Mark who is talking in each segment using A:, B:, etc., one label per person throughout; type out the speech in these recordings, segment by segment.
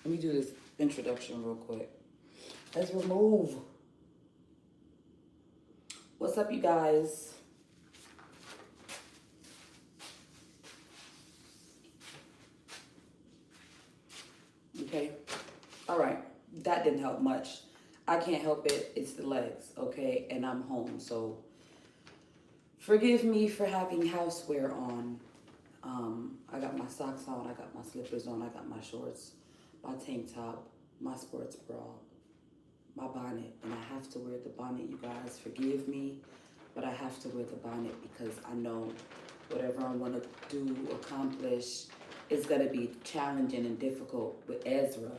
A: Let me do this introduction real quick. Let's remove. What's up, you guys? Okay. All right. That didn't help much. I can't help it. It's the legs. Okay. And I'm home. So forgive me for having houseware on. I got my socks on. I got my slippers on. I got my shorts, my tank top, my sports bra, my bonnet. And I have to wear the bonnet, you guys. Forgive me. But I have to wear the bonnet because I know whatever I want to do, accomplish, is going to be challenging and difficult with Ezra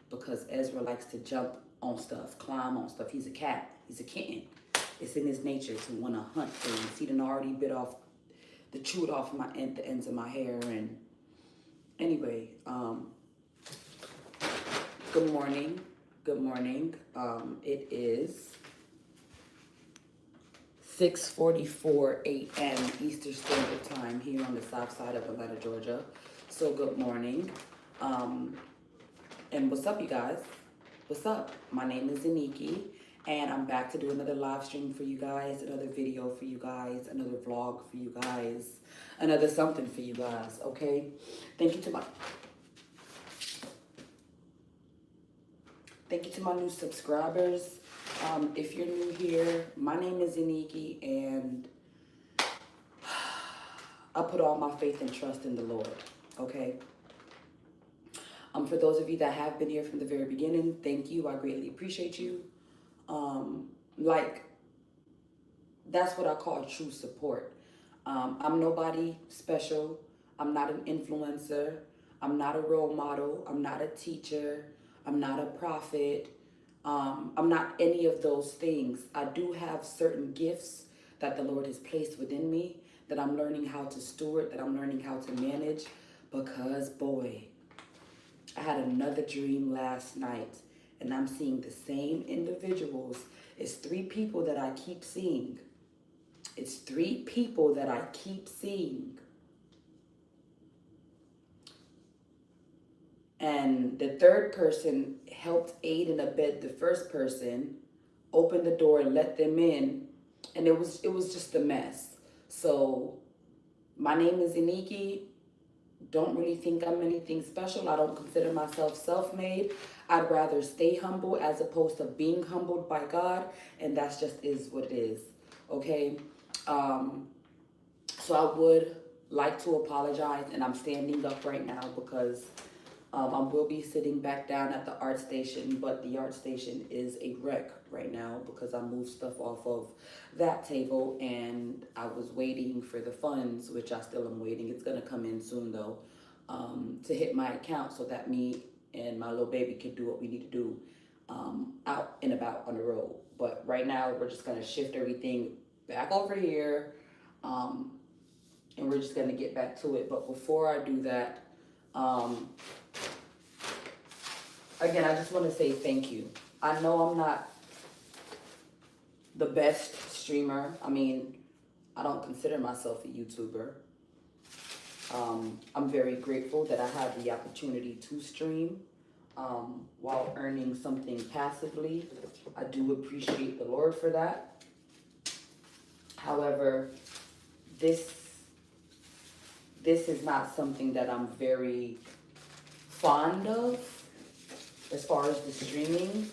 A: because Ezra likes to jump on stuff, climb on stuff. He's a cat. He's a kitten. It's in his nature to want to hunt things. He done already bit off the chewed off the ends of my hair. And anyway, good morning. Good morning. It is 6:44 a.m. Eastern Standard Time here on the south side of Atlanta, Georgia. So good morning. And what's up, you guys? What's up? My name is Aniki, and I'm back to do another live stream for you guys, another video for you guys, another vlog for you guys, another something for you guys, okay? Thank you to my new subscribers. If you're new here, my name is Aniki, and I put all my faith and trust in the Lord, okay? For those of you that have been here from the very beginning, thank you. I greatly appreciate you. That's what I call true support. I'm nobody special. I'm not an influencer. I'm not a role model. I'm not a teacher. I'm not a prophet. I'm not any of those things. I do have certain gifts that the Lord has placed within me that I'm learning how to steward, that I'm learning how to manage, because boy, I had another dream last night, and I'm seeing the same individuals. It's three people that I keep seeing. It's three people that I keep seeing. And the third person helped aid and abet the first person, opened the door and let them in, and it was just a mess. So my name is Aniki. Don't really think I'm anything special. I don't consider myself self-made. I'd rather stay humble as opposed to being humbled by God, and that's just is what it is. Okay. So I would like to apologize, and I'm standing up right now because I will be sitting back down at the art station, but the art station is a wreck right now because I moved stuff off of that table, and I was waiting for the funds, which I still am waiting. It's going to come in soon, though, to hit my account so that me and my little baby can do what we need to do out and about on the road. But right now, we're just going to shift everything back over here, and we're just going to get back to it. But before I do that, again, I just want to say thank you. I know I'm not the best streamer. I mean, I don't consider myself a YouTuber. I'm very grateful that I have the opportunity to stream while earning something passively. I do appreciate the Lord for that. However, this is not something that I'm very fond of as far as the streaming,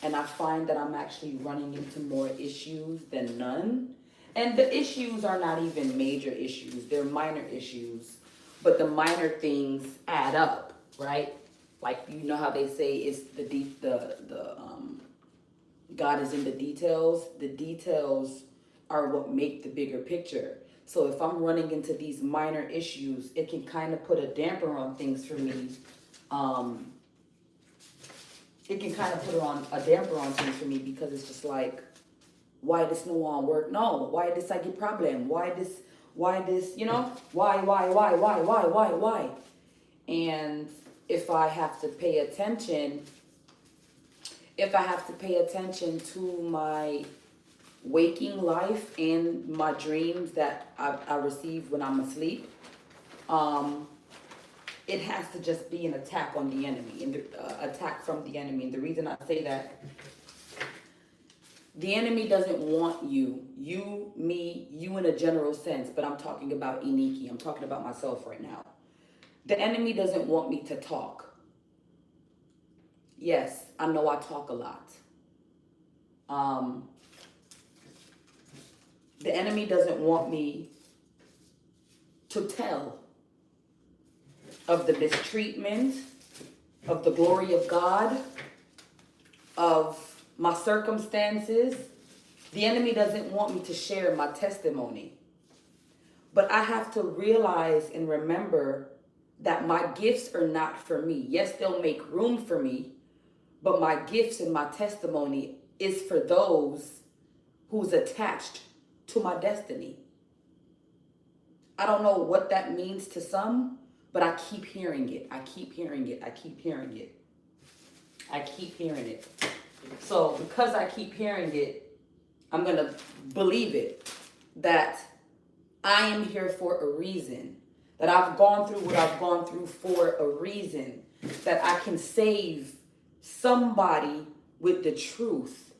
A: and I find that I'm actually running into more issues than none. And the issues are not even major issues, they're minor issues, but the minor things add up, right? Like, you know how they say it's God is in the details. The details are what make the bigger picture. So if I'm running into these minor issues, it can kind of put a damper on things for me. It can kind of put a damper on things for me because it's just like, why this no one work? No, why this I get problem? Why this, you know? Why? And if I have to pay attention, to my waking life and my dreams that I receive when I'm asleep, it has to just be an attack on the enemy and the attack from the enemy. And the reason I say that, the enemy doesn't want you, me, you in a general sense, but I'm talking about Iniki. I'm talking about myself right now. The enemy doesn't want me to talk. Yes, I know I talk a lot. The enemy doesn't want me to tell of the mistreatment, of the glory of God, of my circumstances. The enemy doesn't want me to share my testimony. But I have to realize and remember that my gifts are not for me. Yes, they'll make room for me, but my gifts and my testimony is for those who's attached to my destiny. I don't know what that means to some, but I keep hearing it. I keep hearing it. I keep hearing it. I keep hearing it. So because I keep hearing it, I'm going to believe it, that I am here for a reason, that I've gone through what I've gone through for a reason, that I can save somebody with the truth.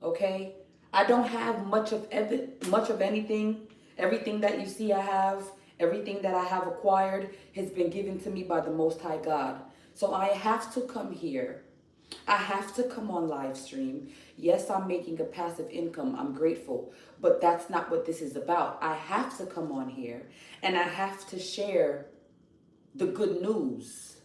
A: Okay? I don't have much of anything. Everything that you see I have, everything that I have acquired has been given to me by the Most High God. So I have to come here. I have to come on live stream. Yes, I'm making a passive income. I'm grateful. But that's not what this is about. I have to come on here and I have to share the good news.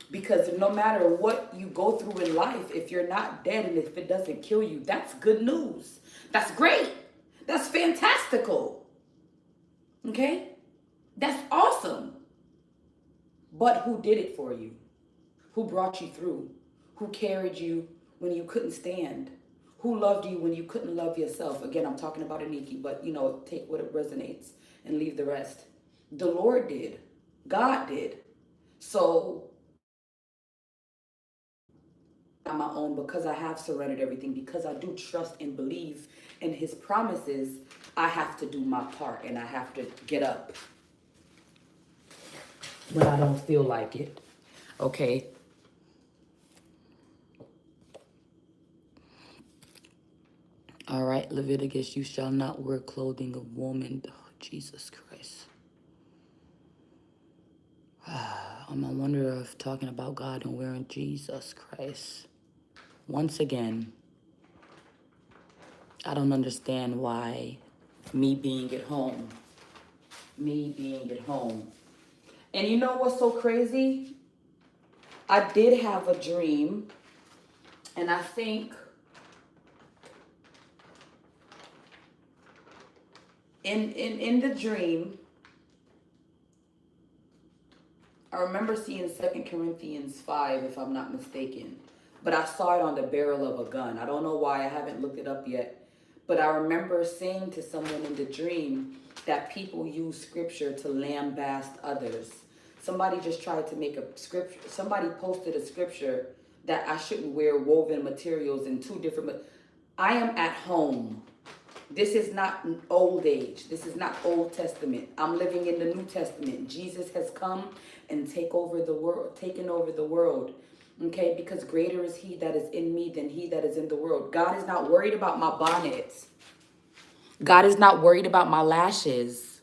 A: Because no matter what you go through in life, if you're not dead and if it doesn't kill you, that's good news. That's great. That's fantastical. Okay? That's awesome. But who did it for you? Who brought you through? Who carried you when you couldn't stand? Who loved you when you couldn't love yourself? Again, I'm talking about Iniki, but take what resonates and leave the rest. The Lord did. God did. So on my own, because I have surrendered everything, because I do trust and believe in his promises, I have to do my part and I have to get up when I don't feel like it. Okay? All right, Leviticus, you shall not wear clothing of woman. Oh, Jesus Christ. I'm a wonder of talking about God and wearing Jesus Christ. Once again, I don't understand why me being at home. And you know what's so crazy? I did have a dream, and I think in the dream, I remember seeing 2 Corinthians 5, if I'm not mistaken. But I saw it on the barrel of a gun. I don't know why. I haven't looked it up yet. But I remember saying to someone in the dream that people use scripture to lambaste others. Somebody just tried to make a scripture. Somebody posted a scripture that I shouldn't wear woven materials in two different. I am at home. This is not old age. This is not Old Testament. I'm living in the New Testament. Jesus has come and taken over the world. Okay, because greater is he that is in me than he that is in the world. God is not worried about my bonnets. God is not worried about my lashes.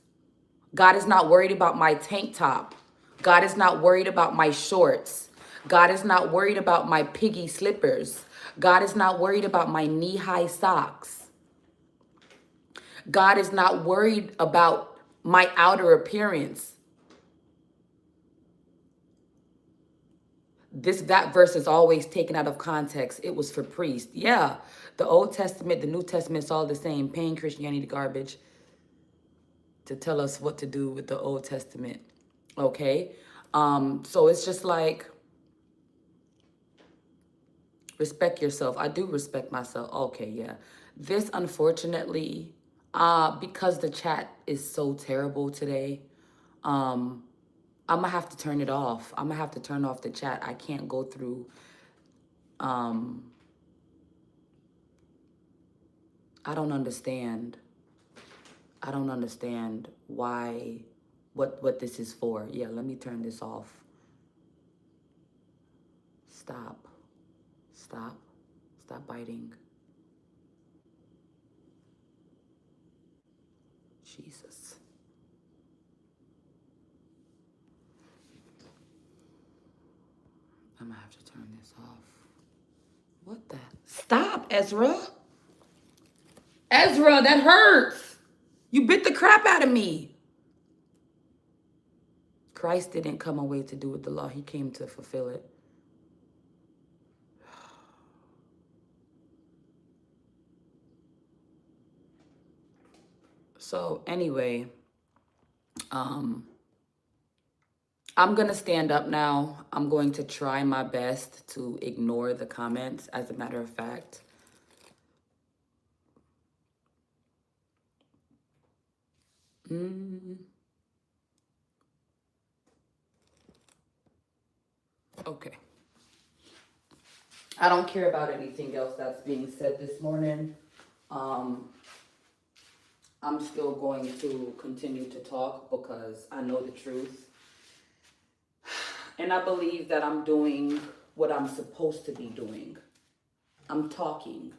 A: God is not worried about my tank top. God is not worried about my shorts. God is not worried about my piggy slippers. God is not worried about my knee-high socks. God is not worried about my outer appearance. That verse is always taken out of context. It was for priests. Yeah, the Old Testament, the New Testament, it's all the same. Paying Christianity garbage to tell us what to do with the Old Testament. Okay? So it's just like, respect yourself. I do respect myself. Okay, yeah. This, unfortunately, because the chat is so terrible today, I'm going to have to turn it off. I'm going to have to turn off the chat. I can't go through. I don't understand. I don't understand why what this is for. Yeah, let me turn this off. Stop. Stop. Stop biting. Jesus. I'm gonna have to turn this off. What the? Stop, Ezra. Ezra, that hurts. You bit the crap out of me. Christ didn't come away to do with the law. He came to fulfill it. So anyway, I'm going to stand up now. I'm going to try my best to ignore the comments, as a matter of fact. Okay. I don't care about anything else that's being said this morning. I'm still going to continue to talk because I know the truth. And I believe that I'm doing what I'm supposed to be doing. I'm talking.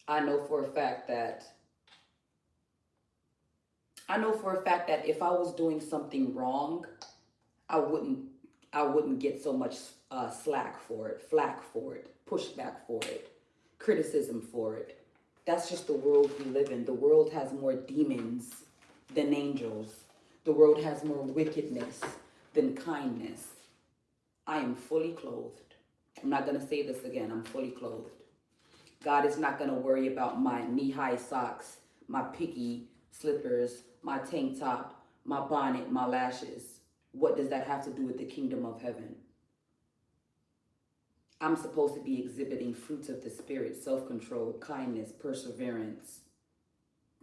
A: I know for a fact that if I was doing something wrong, I wouldn't get so much flack for it, pushback for it, criticism for it. That's just the world we live in. The world has more demons than angels. The world has more wickedness than kindness. I am fully clothed. I'm not going to say this again. I'm fully clothed. God is not going to worry about my knee-high socks, my picky slippers, my tank top, my bonnet, my lashes. What does that have to do with the kingdom of heaven? I'm supposed to be exhibiting fruits of the Spirit, self-control, kindness, perseverance.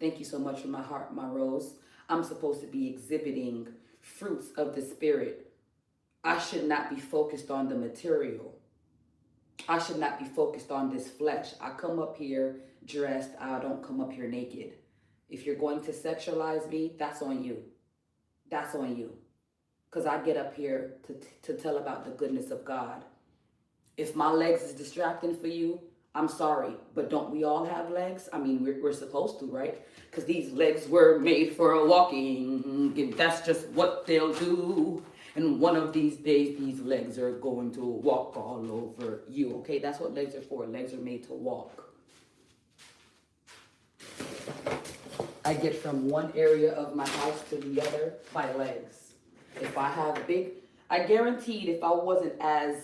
A: Thank you so much for my heart, my rose. I'm supposed to be exhibiting fruits of the Spirit. I should not be focused on the material. I should not be focused on this flesh. I come up here dressed. I don't come up here naked. If you're going to sexualize me, that's on you. That's on you. Because I get up here to tell about the goodness of God. If my legs is distracting for you, I'm sorry. But don't we all have legs? I mean, we're supposed to, right? Because these legs were made for walking. That's just what they'll do. And one of these days, these legs are going to walk all over you. Okay, that's what legs are for. Legs are made to walk. I get from one area of my house to the other by legs. If I have I guaranteed if I wasn't as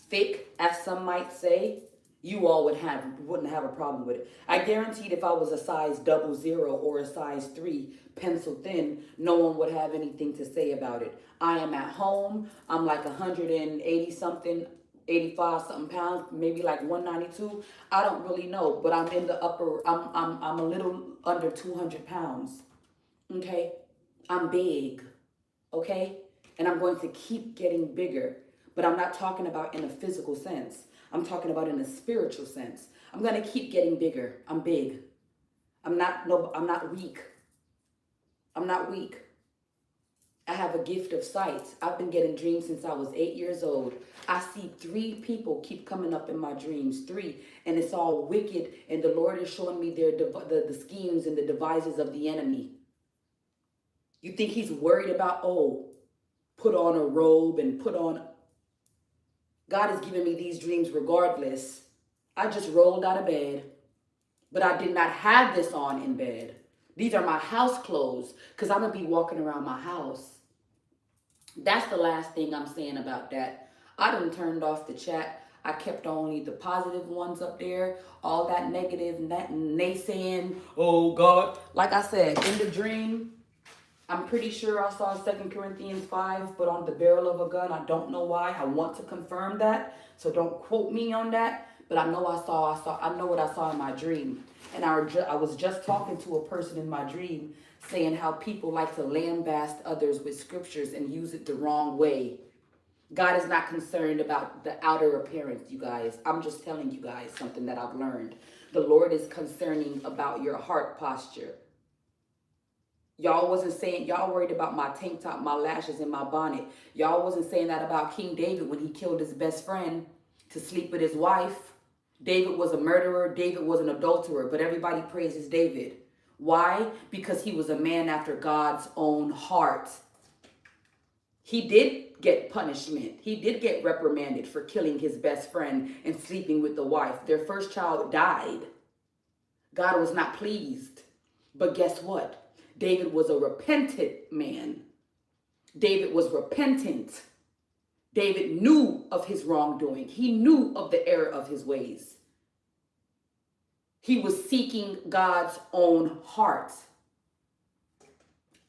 A: thick as some might say, you all wouldn't have a problem with it. I guaranteed if I was a size 00 or a size 3 pencil thin, no one would have anything to say about it. I am at home. I'm like 180 something, 85 something pounds, maybe like 192. I don't really know, but I'm in the upper, I'm a little under 200 pounds. Okay. I'm big. Okay. And I'm going to keep getting bigger. But I'm not talking about in a physical sense. I'm talking about in a spiritual sense. I'm going to keep getting bigger. I'm big. I'm not weak. I'm not weak. I have a gift of sight. I've been getting dreams since I was 8 years old. I see 3 people keep coming up in my dreams, 3, and it's all wicked. And the Lord is showing me the schemes and the devices of the enemy. You think he's worried about, put on a robe and put on. God is giving me these dreams regardless. I just rolled out of bed, but I did not have this on in bed. These are my house clothes because I'm going to be walking around my house. That's the last thing I'm saying about that. I done turned off the chat. I kept only the positive ones up there. All that negative, naysaying, oh God. Like I said, in the dream, I'm pretty sure I saw 2 Corinthians 5, but on the barrel of a gun. I don't know why. I want to confirm that, so don't quote me on that. But I know I know what I saw in my dream. And I was just talking to a person in my dream saying how people like to lambast others with scriptures and use it the wrong way. God is not concerned about the outer appearance, you guys. I'm just telling you guys something that I've learned. The Lord is concerning about your heart posture. Y'all wasn't saying, y'all worried about my tank top, my lashes, and my bonnet. Y'all wasn't saying that about King David when he killed his best friend to sleep with his wife. David was a murderer. David was an adulterer, but everybody praises David. Why? Because he was a man after God's own heart. He did get punishment. He did get reprimanded for killing his best friend and sleeping with the wife. Their first child died. God was not pleased. But guess what? David was a repentant man. David was repentant. David knew of his wrongdoing. He knew of the error of his ways. He was seeking God's own heart.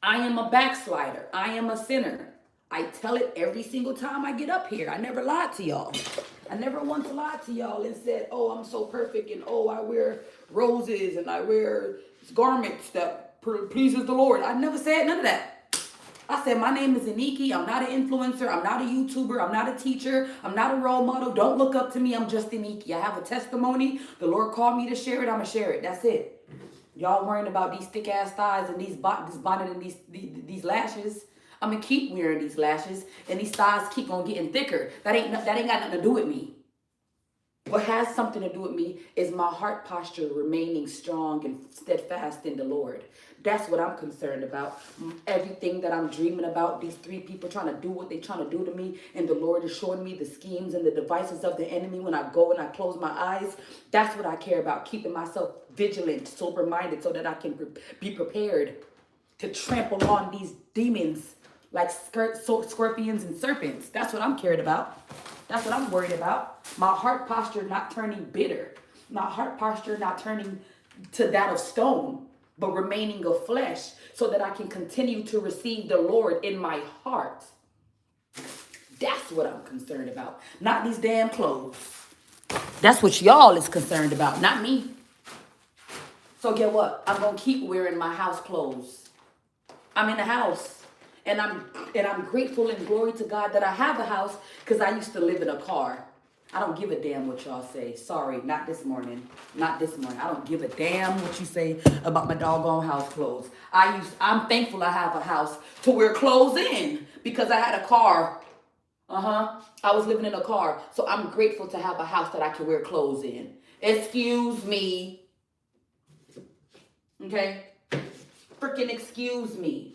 A: I am a backslider. I am a sinner. I tell it every single time I get up here. I never lied to y'all. I never once lied to y'all and said, oh, I'm so perfect, and oh, I wear roses and I wear garments that pleases the Lord. I never said none of that. I said, my name is Iniki. I'm not an influencer. I'm not a YouTuber. I'm not a teacher. I'm not a role model. Don't look up to me. I'm just Iniki. I have a testimony. The Lord called me to share it. I'm going to share it. That's it. Y'all worrying about these thick ass thighs and this bonnet and these lashes. I'm going to keep wearing these lashes and these thighs keep on getting thicker. That ain't got nothing to do with me. What has something to do with me is my heart posture remaining strong and steadfast in the Lord. That's what I'm concerned about. Everything that I'm dreaming about, these three people trying to do what they're trying to do to me, and the Lord is showing me the schemes and the devices of the enemy when I go and I close my eyes. That's what I care about, keeping myself vigilant, sober-minded, so that I can be prepared to trample on these demons like scorpions and serpents. That's what I'm cared about. That's what I'm worried about. My heart posture not turning bitter. My heart posture not turning to that of stone, but remaining of flesh, so that I can continue to receive the Lord in my heart. That's what I'm concerned about. Not these damn clothes. That's what y'all is concerned about, not me. So get what? I'm going to keep wearing my house clothes. I'm in the house. And I'm grateful and glory to God that I have a house, because I used to live in a car. I don't give a damn what y'all say. Sorry, not this morning. Not this morning. I don't give a damn what you say about my doggone house clothes. I'm thankful I have a house to wear clothes in, because I had a car. I was living in a car. So I'm grateful to have a house that I can wear clothes in. Excuse me. Okay? Freaking excuse me.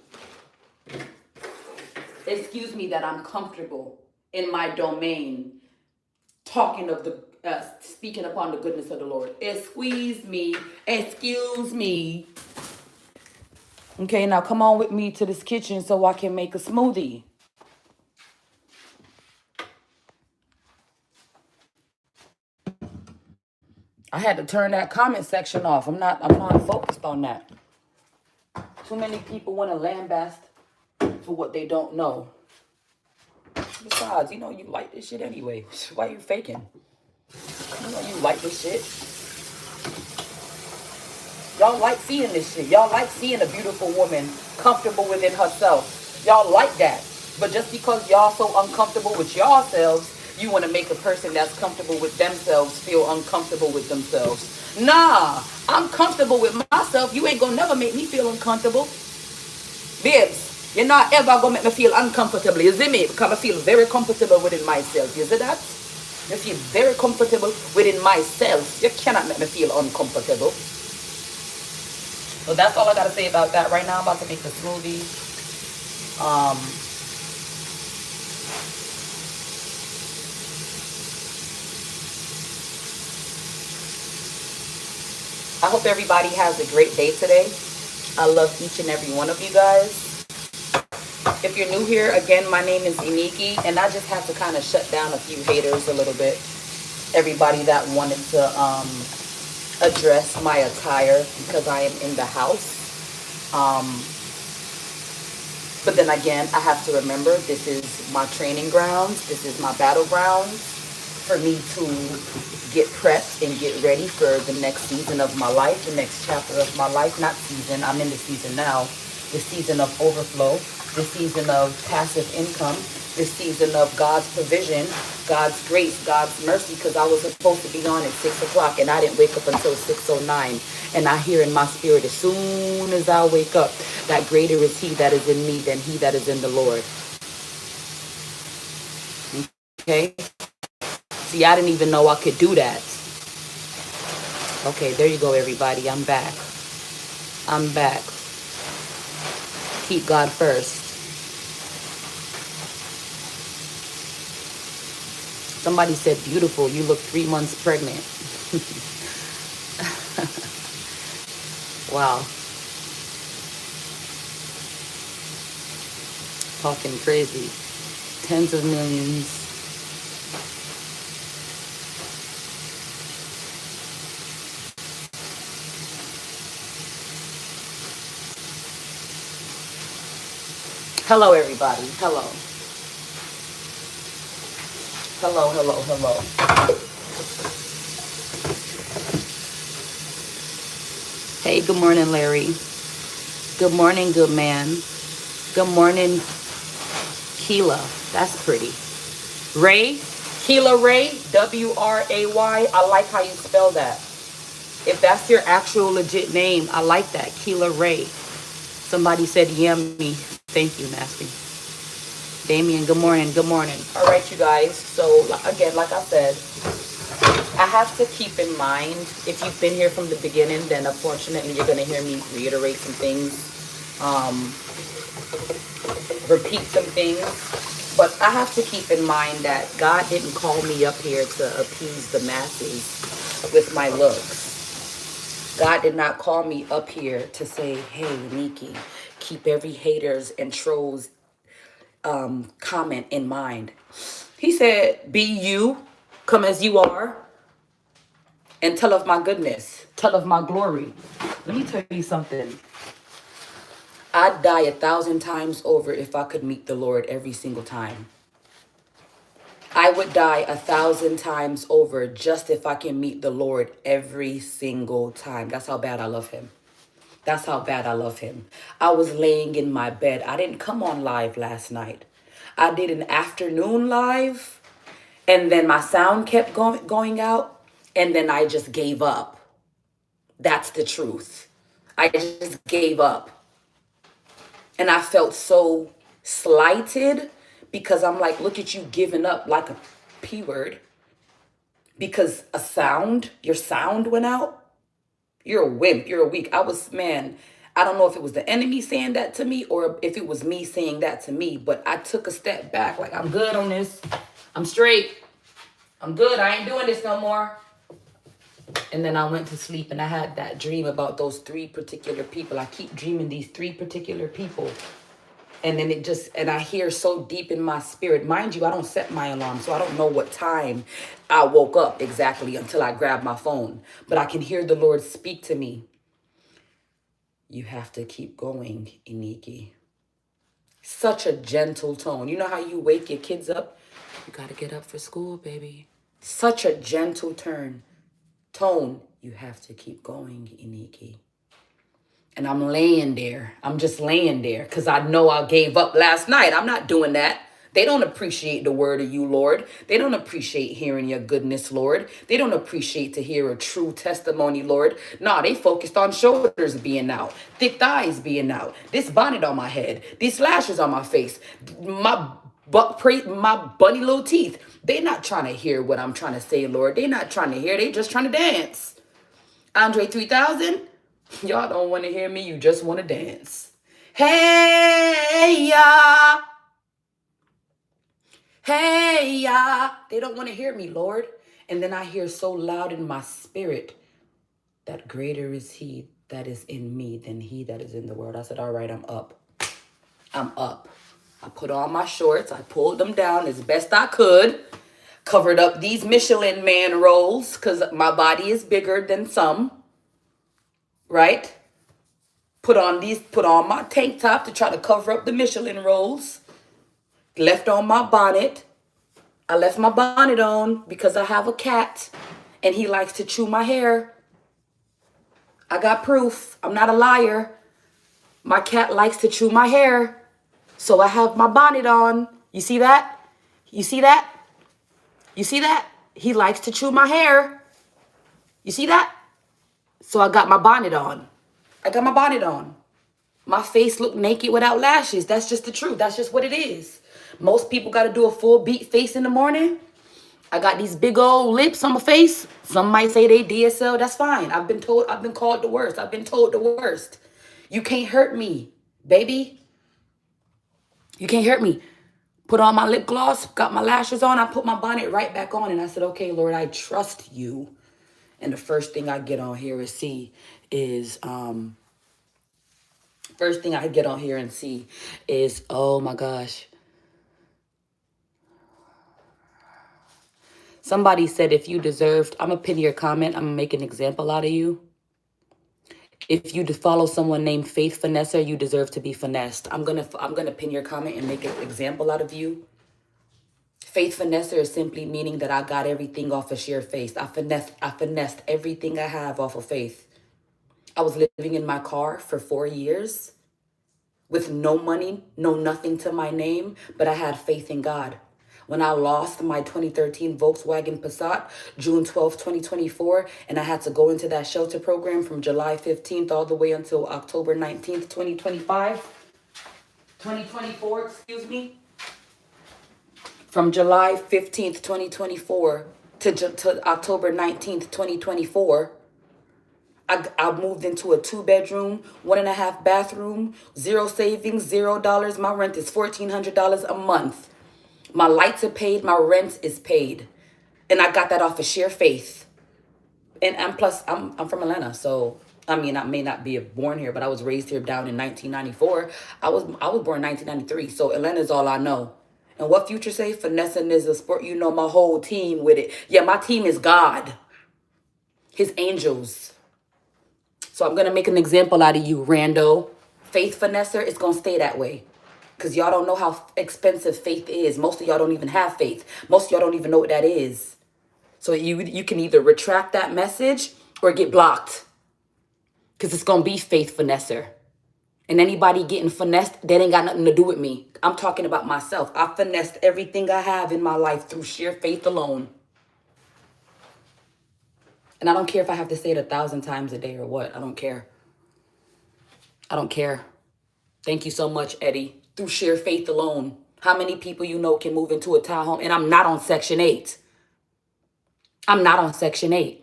A: Excuse me that I'm comfortable in my domain, talking of the, speaking upon the goodness of the Lord. Excuse me. Okay, now come on with me to this kitchen so I can make a smoothie. I had to turn that comment section off. I'm not focused on that. Too many people want to lambast for what they don't know. Besides, you know you like this shit anyway. Why are you faking? You know you like this shit. Y'all like seeing this shit. Y'all like seeing a beautiful woman comfortable within herself. Y'all like that. But just because y'all so uncomfortable with yourselves, you want to make a person that's comfortable with themselves feel uncomfortable with themselves. Nah, I'm comfortable with myself. You ain't gonna never make me feel uncomfortable. Babes, you're not ever gonna make me feel uncomfortable. You see me? Because I feel very comfortable within myself. You see that? I feel very comfortable within myself. You cannot make me feel uncomfortable. So that's all I gotta say about that. Right now I'm about to make a smoothie. I hope everybody has a great day today. I love each and every one of you guys. If you're new here, again, my name is Iniki, and I just have to kind of shut down a few haters a little bit. Everybody that wanted to address my attire because I am in the house. But then again, I have to remember this is my training grounds. This is my battlegrounds for me to get prepped and get ready for the next season of my life, the next chapter of my life. Not season, I'm in the season now. The season of overflow, the season of passive income, the season of God's provision God's grace, God's mercy, because I was supposed to be on at 6 o'clock and I didn't wake up until 6:09. And I hear in my spirit, as soon as I wake up, that greater is he that is in me than he that is in the Lord. Okay? See, I didn't even know I could do that. Okay, there you go, everybody. I'm back. I'm back. Keep God first. Somebody said, beautiful, you look 3 months pregnant. Wow. Talking crazy. Tens of millions. Hello, everybody. Hello. Hello, hello, hello. Hey, good morning, Larry. Good morning, good man. Good morning, Keela. That's pretty. Ray, Keela Ray, W-R-A-Y. I like how you spell that. If that's your actual legit name, I like that. Keela Ray. Somebody said yummy. Thank you, Nasty. Damien, good morning. Good morning. All right, you guys. So, again, like I said, I have to keep in mind, if you've been here from the beginning, then unfortunately you're going to hear me reiterate some things, repeat some things. But I have to keep in mind that God didn't call me up here to appease the masses with my looks. God did not call me up here to say, hey, Nikki, keep every haters and trolls comment in mind. He said, be you, come as you are, and tell of my goodness, tell of my glory. Let me tell you something. I'd die 1,000 times over if I could meet the Lord every single time. I would die 1,000 times over just if I can meet the Lord every single time. That's how bad I love him. That's how bad I love him. I was laying in my bed. I didn't come on live last night. I did an afternoon live, and then my sound kept going out, and then I just gave up. That's the truth. I just gave up. And I felt so slighted because I'm like, look at you giving up like a P word because your sound went out. You're a wimp. You're a weak. I don't know if it was the enemy saying that to me or if it was me saying that to me, but I took a step back. Like, I'm good on this. I'm straight. I'm good. I ain't doing this no more. And then I went to sleep and I had that dream about those 3 particular people. I keep dreaming these 3 particular people. And then and I hear so deep in my spirit. Mind you, I don't set my alarm, so I don't know what time I woke up exactly until I grabbed my phone. But I can hear the Lord speak to me. You have to keep going, Iniki. Such a gentle tone. You know how you wake your kids up? You got to get up for school, baby. Such a gentle tone. You have to keep going, Iniki. And I'm laying there. I'm just laying there because I know I gave up last night. I'm not doing that. They don't appreciate the word of you, Lord. They don't appreciate hearing your goodness, Lord. They don't appreciate to hear a true testimony, Lord. No, they focused on shoulders being out, thick thighs being out, this bonnet on my head, these lashes on my face, my bunny little teeth. They're not trying to hear what I'm trying to say, Lord. They're not trying to hear. They just trying to dance. Andre 3000, y'all don't want to hear me. You just want to dance. Hey, ya. Hey, ya. They don't want to hear me, Lord. And then I hear so loud in my spirit that greater is he that is in me than he that is in the world. I said, all right, I'm up. I'm up. I put on my shorts. I pulled them down as best I could. Covered up these Michelin Man rolls because my body is bigger than some. Right? Put on my tank top to try to cover up the Michelin rolls. Left on my bonnet. I left my bonnet on because I have a cat and he likes to chew my hair. I got proof. I'm not a liar. My cat likes to chew my hair. So I have my bonnet on. You see that? You see that? You see that? He likes to chew my hair. You see that? So I got my bonnet on. I got my bonnet on. My face look naked without lashes. That's just the truth. That's just what it is. Most people got to do a full beat face in the morning. I got these big old lips on my face. Some might say they DSL. That's fine. I've been called the worst. I've been told the worst. You can't hurt me, baby. You can't hurt me. Put on my lip gloss, got my lashes on. I put my bonnet right back on and I said, okay, Lord, I trust you. And the first thing I get on here is, oh my gosh. Somebody said if you deserved, I'm going to pin your comment. I'm going to make an example out of you. If you follow someone named Faith Finesser, you deserve to be finessed. I'm gonna pin your comment and make an example out of you. Faith Finesser is simply meaning that I got everything off of sheer faith. I finessed everything I have off of faith. I was living in my car for 4 years with no money, no nothing to my name, but I had faith in God. When I lost my 2013 Volkswagen Passat, June 12, 2024, and I had to go into that shelter program from July 15th all the way until October 19th, 2024, excuse me. From July 15th, 2024 to October 19th, 2024, I moved into a 2-bedroom, 1.5 bathroom, zero savings, $0. My rent is $1,400 a month. My lights are paid. My rent is paid. And I got that off of sheer faith. And plus, I'm from Atlanta. So, I mean, I may not be born here, but I was raised here down in 1994. I was born in 1993. So Atlanta is all I know. And what Future say? Finessing is a sport. You know, my whole team with it. Yeah, my team is God. His angels. So I'm going to make an example out of you, rando. Faith Finesser is going to stay that way. Because y'all don't know how expensive faith is. Most of y'all don't even have faith. Most of y'all don't even know what that is. So you can either retract that message or get blocked. Because it's going to be Faith Finesser. And anybody getting finessed, that ain't got nothing to do with me. I'm talking about myself. I finessed everything I have in my life through sheer faith alone. And I don't care if I have to say it 1,000 times a day or what. I don't care. I don't care. Thank you so much, Eddie. Through sheer faith alone. How many people you know can move into a townhome? And I'm not on Section 8. I'm not on Section 8.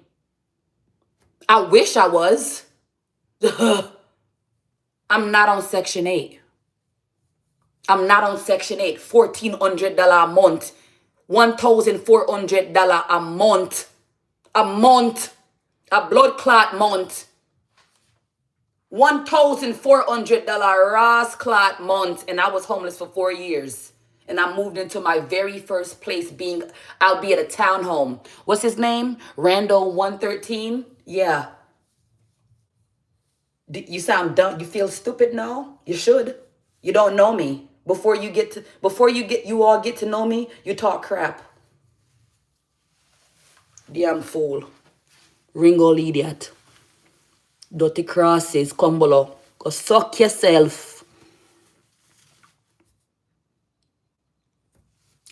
A: I wish I was. I'm not on Section 8. I'm not on Section 8. $1,400 a month. $1,400 a month. A month. A blood clot month. $1,400 Ross clot month. And I was homeless for 4 years. And I moved into my very first place I'll be at a townhome. What's his name? Rando 113? Yeah. You sound dumb. You feel stupid now? You should. You don't know me. Before you all get to know me, you talk crap. Damn fool. Ringo idiot. Dirty crosses, Kumbolo. Go suck yourself.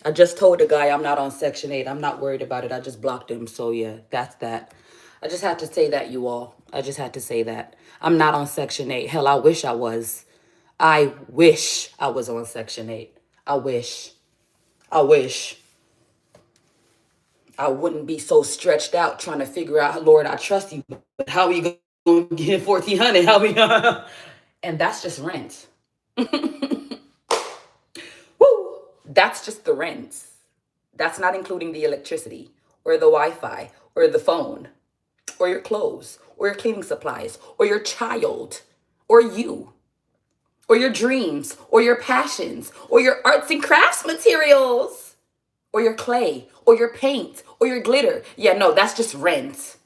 A: I just told the guy I'm not on Section 8. I'm not worried about it. I just blocked him. So yeah, that's that. I just had to say that, you all. I just had to say that. I'm not on Section 8. Hell, I wish I was. I wish I was on Section 8. I wish. I wish. I wouldn't be so stretched out trying to figure out, Lord, I trust you, but how are you going to get $1,400? How we gonna... And that's just rent. Woo! That's just the rent. That's not including the electricity or the Wi-Fi or the phone or your clothes or your cleaning supplies or your child or you or your dreams or your passions or your arts and crafts materials or your clay or your paint or your glitter. Yeah, no, that's just rent.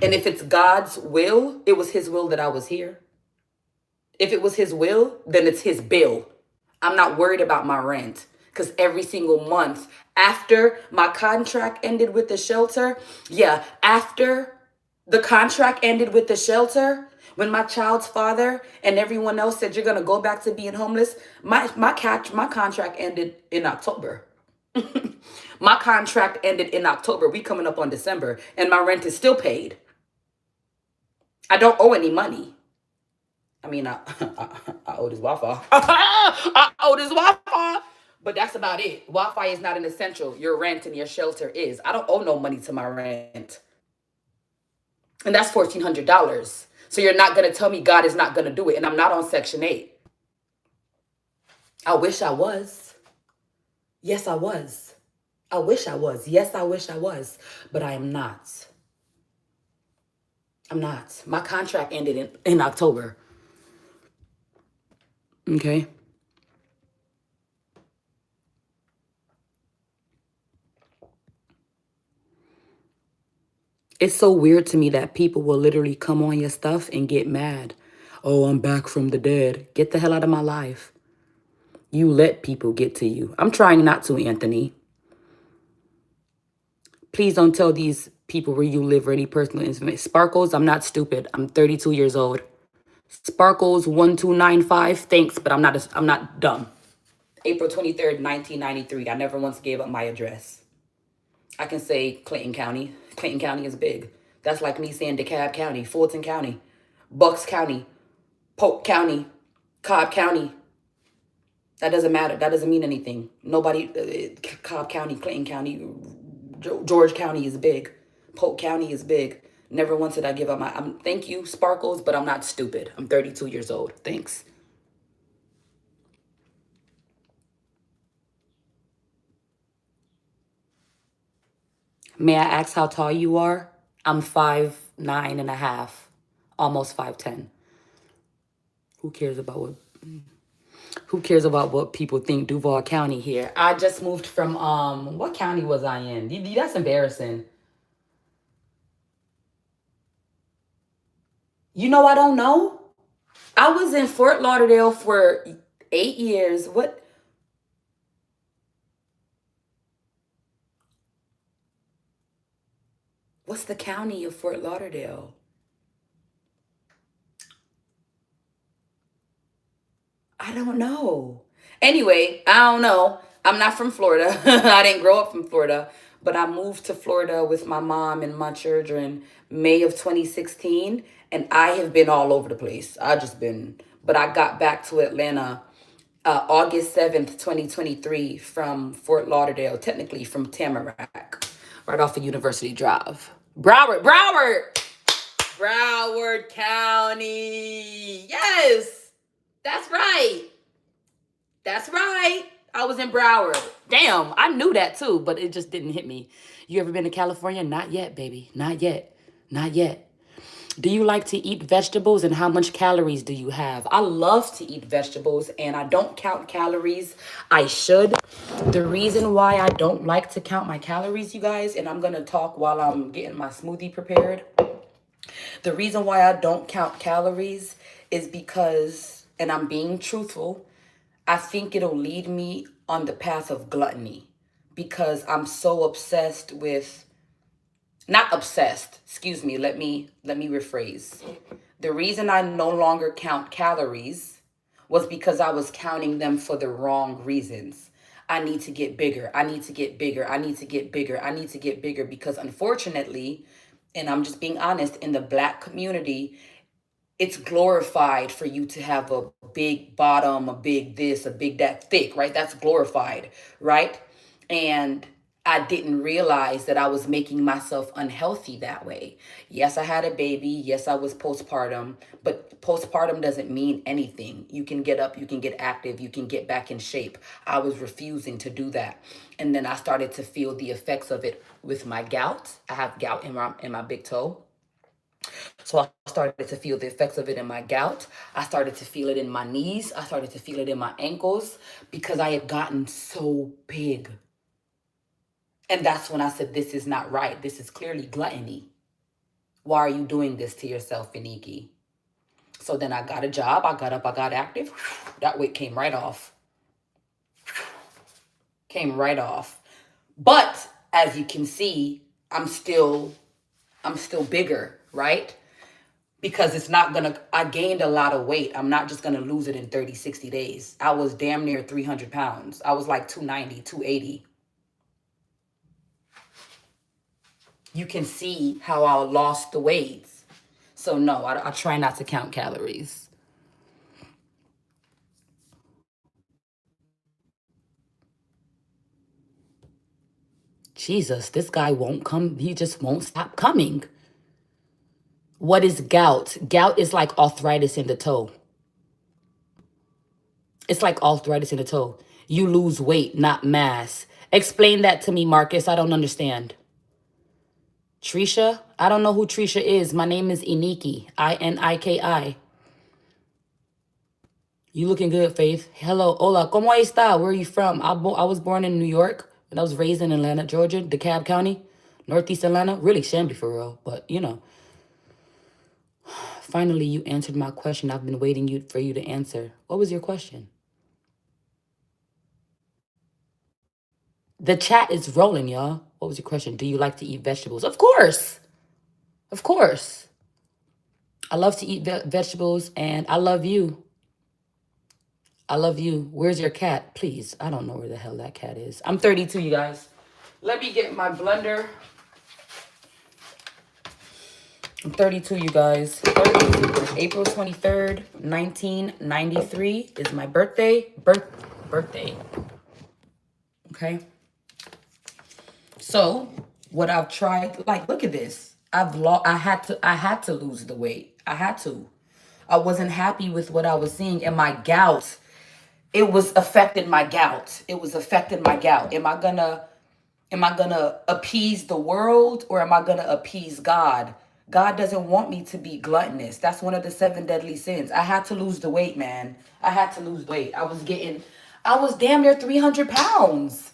A: And if it's God's will, it was his will that I was here. If it was his will, then it's his bill. I'm not worried about my rent because every single month after my contract ended with the shelter, after the contract ended with the shelter, when my child's father and everyone else said you're going to go back to being homeless, my contract ended in October. My contract ended in October. We coming up on December, and my rent is still paid. I don't owe any money. I mean, I owe this Wi-Fi. I owe this Wi-Fi. But that's about it. Wi-Fi is not an essential. Your rent and your shelter is. I don't owe no money to my rent. And that's $1,400. So you're not going to tell me God is not going to do it. And I'm not on Section 8. I wish I was. Yes, I was. I wish I was. Yes, I wish I was. But I am not. I'm not. My contract ended in October. Okay. It's so weird to me that people will literally come on your stuff and get mad. Oh, I'm back from the dead. Get the hell out of my life. You let people get to you. I'm trying not to, Anthony. Please don't tell these people where you live or any personal information. Sparkles, I'm not stupid. I'm 32 years old. Sparkles 1295. Thanks, but I'm not dumb. April 23rd, 1993. I never once gave up my address. I can say Clinton County. Clinton County is big. That's like me saying DeKalb County, Fulton County, Bucks County, Polk County, Cobb County. That doesn't matter. That doesn't mean anything. Nobody, Cobb County, Clinton County, George County is big. Polk County is big. Never once did I give up my, thank you, Sparkles, but I'm not stupid. I'm 32 years old. Thanks. May I ask how tall you are? I'm 5'9.5", almost 5'10". Who cares about what people think? Duval County here. I just moved from what county was I in? That's embarrassing. You know, I don't know. I was in Fort Lauderdale for 8 years. What's the county of Fort Lauderdale? I don't know. Anyway, I don't know. I'm not from Florida. I didn't grow up from Florida, but I moved to Florida with my mom and my children May of 2016, and I have been all over the place. But I got back to Atlanta August 7th, 2023 from Fort Lauderdale, technically from Tamarack, right off of University Drive. Broward County. Yes. That's right. That's right. I was in Broward. Damn, I knew that too, but it just didn't hit me. You ever been to California? Not yet, baby. Not yet. Not yet. Do you like to eat vegetables, and how much calories do you have? I love to eat vegetables, and I don't count calories. I should. The reason why I don't like to count my calories, you guys, and I'm going to talk while I'm getting my smoothie prepared. The reason why I don't count calories is because, and I'm being truthful, I think it'll lead me on the path of gluttony because I'm so obsessed with, not obsessed, excuse me, let me rephrase. The reason I no longer count calories was because I was counting them for the wrong reasons. I need to get bigger. I need to get bigger. I need to get bigger. I need to get bigger because unfortunately, and I'm just being honest, in the Black community, it's glorified for you to have a big bottom, a big this, a big that, thick, right? That's glorified, right? And I didn't realize that I was making myself unhealthy that way. Yes, I had a baby. Yes, I was postpartum, but postpartum doesn't mean anything. You can get up, you can get active, you can get back in shape. I was refusing to do that. And then I started to feel the effects of it with my gout. I have gout in my big toe. So I started to feel the effects of it in my gout. I started to feel it in my knees. I started to feel it in my ankles because I had gotten so big. And that's when I said, this is not right. This is clearly gluttony. Why are you doing this to yourself, Iniki? So then I got a job. I got up. I got active. That weight came right off. Came right off. But as you can see, I'm still bigger, right? Because it's not gonna, I gained a lot of weight. I'm not just gonna lose it in 30, 60 days. I was damn near 300 pounds. I was like 290, 280. you can see how I lost the weight. So no, I try not to count calories. Jesus, this guy won't come. He just won't stop coming. What is gout? Gout is like arthritis in the toe. It's like arthritis in the toe. You lose weight, not mass. Explain that to me, Marcus. I don't understand. Trisha? I don't know who Trisha is. My name is Iniki. Iniki. You looking good, Faith. Hello. Hola. ¿Cómo está? Where are you from? I was born in New York, and I was raised in Atlanta, Georgia, DeKalb County, Northeast Atlanta. Really Shamby for real, but you know. Finally, you answered my question. I've been waiting for you to answer. What was your question? The chat is rolling, y'all. What was your question? Do you like to eat vegetables? Of course. Of course. I love to eat vegetables, and I love you. I love you. Where's your cat? Please. I don't know where the hell that cat is. I'm 32, you guys. Let me get my blender. I'm 32, you guys. 32. April 23rd, 1993 is my birthday. Birthday. Okay. So, what I've tried, like, look at this. I had to lose the weight. I had to. I wasn't happy with what I was seeing, and my gout, it was affecting my gout. It was affecting my gout. Am I gonna appease the world, or am I gonna appease God? God doesn't want me to be gluttonous. That's one of the 7 deadly sins. I had to lose the weight, man. I had to lose weight. I was damn near 300 pounds.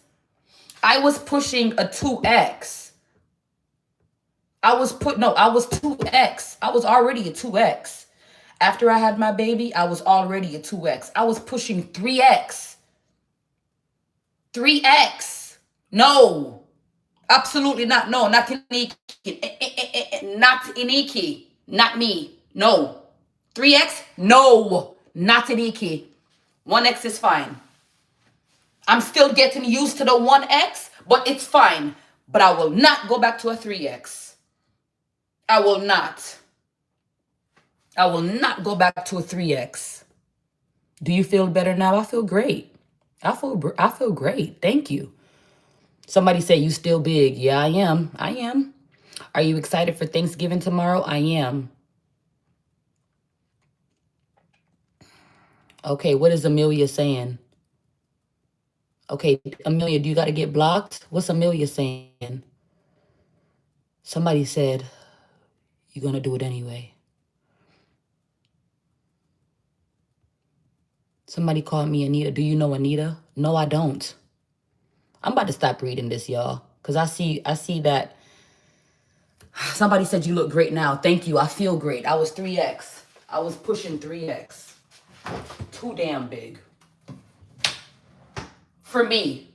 A: I was pushing a 2X. I was 2X. I was already a 2X. After I had my baby, I was already a 2X. I was pushing 3X. 3X. No. Absolutely not. No, not Iniki. Not Iniki. Not me. No. 3X? No. Not Iniki. 1X is fine. I'm still getting used to the 1X, but it's fine. But I will not go back to a 3X. I will not. I will not go back to a 3X. Do you feel better now? I feel great. I feel great. Thank you. Somebody said you still big. Yeah, I am. I am. Are you excited for Thanksgiving tomorrow? I am. Okay, what is Amelia saying? Okay, Amelia, do you got to get blocked? What's Amelia saying? Somebody said, you're going to do it anyway. Somebody called me Anita. Do you know Anita? No, I don't. I'm about to stop reading this, y'all, because I see that somebody said you look great now. Thank you. I feel great. I was 3X. I was pushing 3X. Too damn big. For me.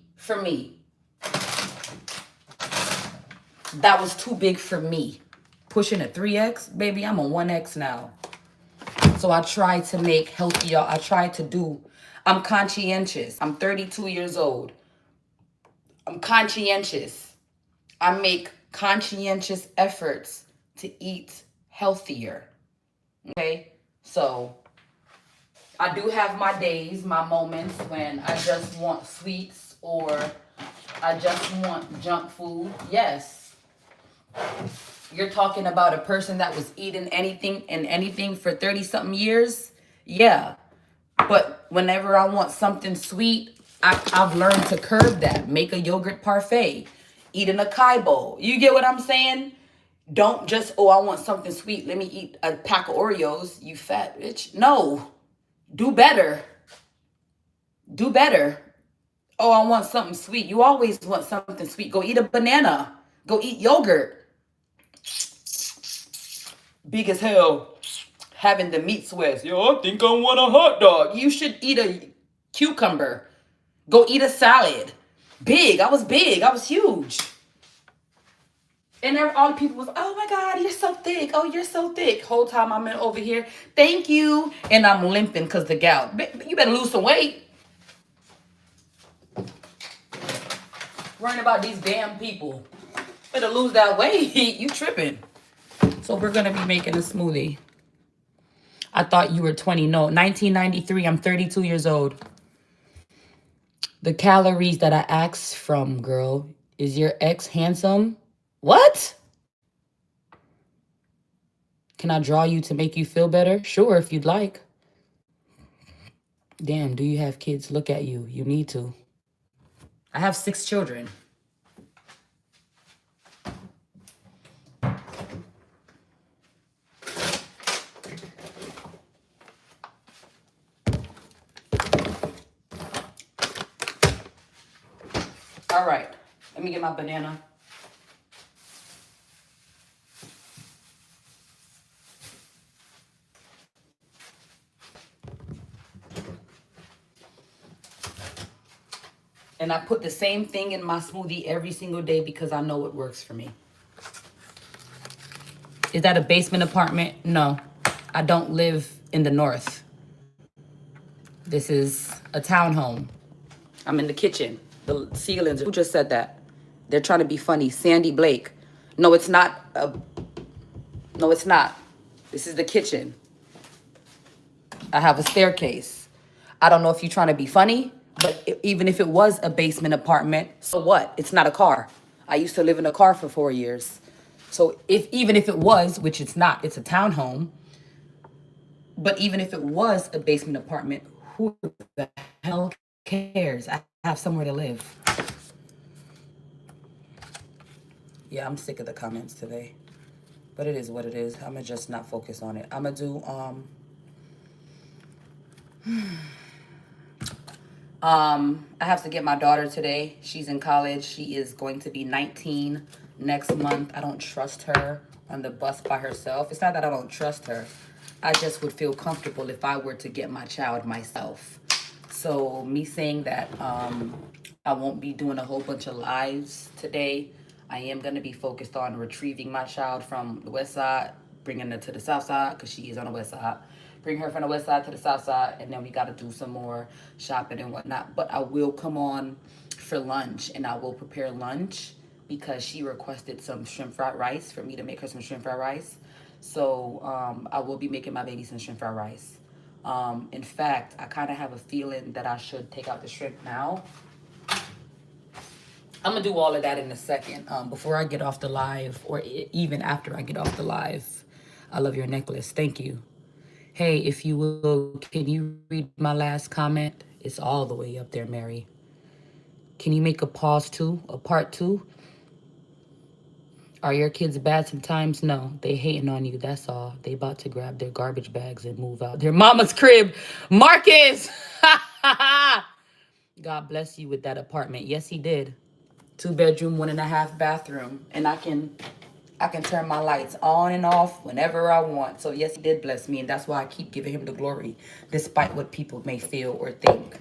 A: That was too big for me. Pushing a 3X, baby, I'm a 1X now. So I try to make healthy, I'm conscientious. I'm 32 years old. I'm conscientious. I make conscientious efforts to eat healthier. Okay? So I do have my days, my moments when I just want sweets or I just want junk food. Yes. You're talking about a person that was eating anything for 30-something years? Yeah. But whenever I want something sweet, I've learned to curb that. Make a yogurt parfait. Eat an acai bowl. You get what I'm saying? Don't just, I want something sweet. Let me eat a pack of Oreos. You fat bitch. No. Do better. Do better. Oh, I want something sweet. You always want something sweet. Go eat a banana. Go eat yogurt. Big as hell. Having the meat sweats. Yo, I think I want a hot dog. You should eat a cucumber. Go eat a salad. Big. I was big. I was huge. And all the people was, oh my God, you're so thick. Oh, you're so thick. Whole time I'm over here. Thank you. And I'm limping because the gout. You better lose some weight. Worrying about these damn people. Better lose that weight. You tripping. So we're gonna be making a smoothie. I thought you were 20. No, 1993. I'm 32 years old. The calories that I asked from, girl. Is your ex handsome? What? Can I draw you to make you feel better? Sure, if you'd like. Damn, do you have kids? Look at you. You need to. I have 6 children. All right. Let me get my banana. And I put the same thing in my smoothie every single day because I know it works for me. Is that a basement apartment? No. I don't live in the north. This is a townhome. I'm in the kitchen. The ceilings. Who just said that? They're trying to be funny. Sandy Blake. No, it's not. No, it's not. This is the kitchen. I have a staircase. I don't know if you're trying to be funny, but even if it was a basement apartment, so what? It's not a car. I used to live in a car for 4 years. So even if it was, which it's not, it's a townhome, but even if it was a basement apartment, who the hell cares? I have somewhere to live. Yeah, I'm sick of the comments today. But it is what it is. I'm gonna just not focus on it. I'm gonna do I have to get my daughter today. She's in college. She is going to be 19 next month. I don't trust her on the bus by herself. It's not that I don't trust her. I just would feel comfortable if I were to get my child myself. So me saying that I won't be doing a whole bunch of lives today. I am going to be focused on retrieving my child from the west side, bringing her to the south side because she is on the west side. Bring her from the west side to the south side, and then we got to do some more shopping and whatnot. But I will come on for lunch, and I will prepare lunch because she requested some shrimp fried rice for me to make her some shrimp fried rice. So I will be making my baby some shrimp fried rice. In fact, I kind of have a feeling that I should take out the shrimp now. I'm going to do all of that in a second. Before I get off the live, or even after I get off the live. I love your necklace. Thank you. Hey, if you will, can you read my last comment? It's all the way up there, Mary. Can you make a pause too? A part 2? Are your kids bad sometimes? No, they hating on you. That's all. They about to grab their garbage bags and move out their mama's crib. Marcus! God bless you with that apartment. Yes, he did. 2-bedroom, 1.5 bathroom. And I can turn my lights on and off whenever I want. So yes, he did bless me. And that's why I keep giving him the glory, despite what people may feel or think.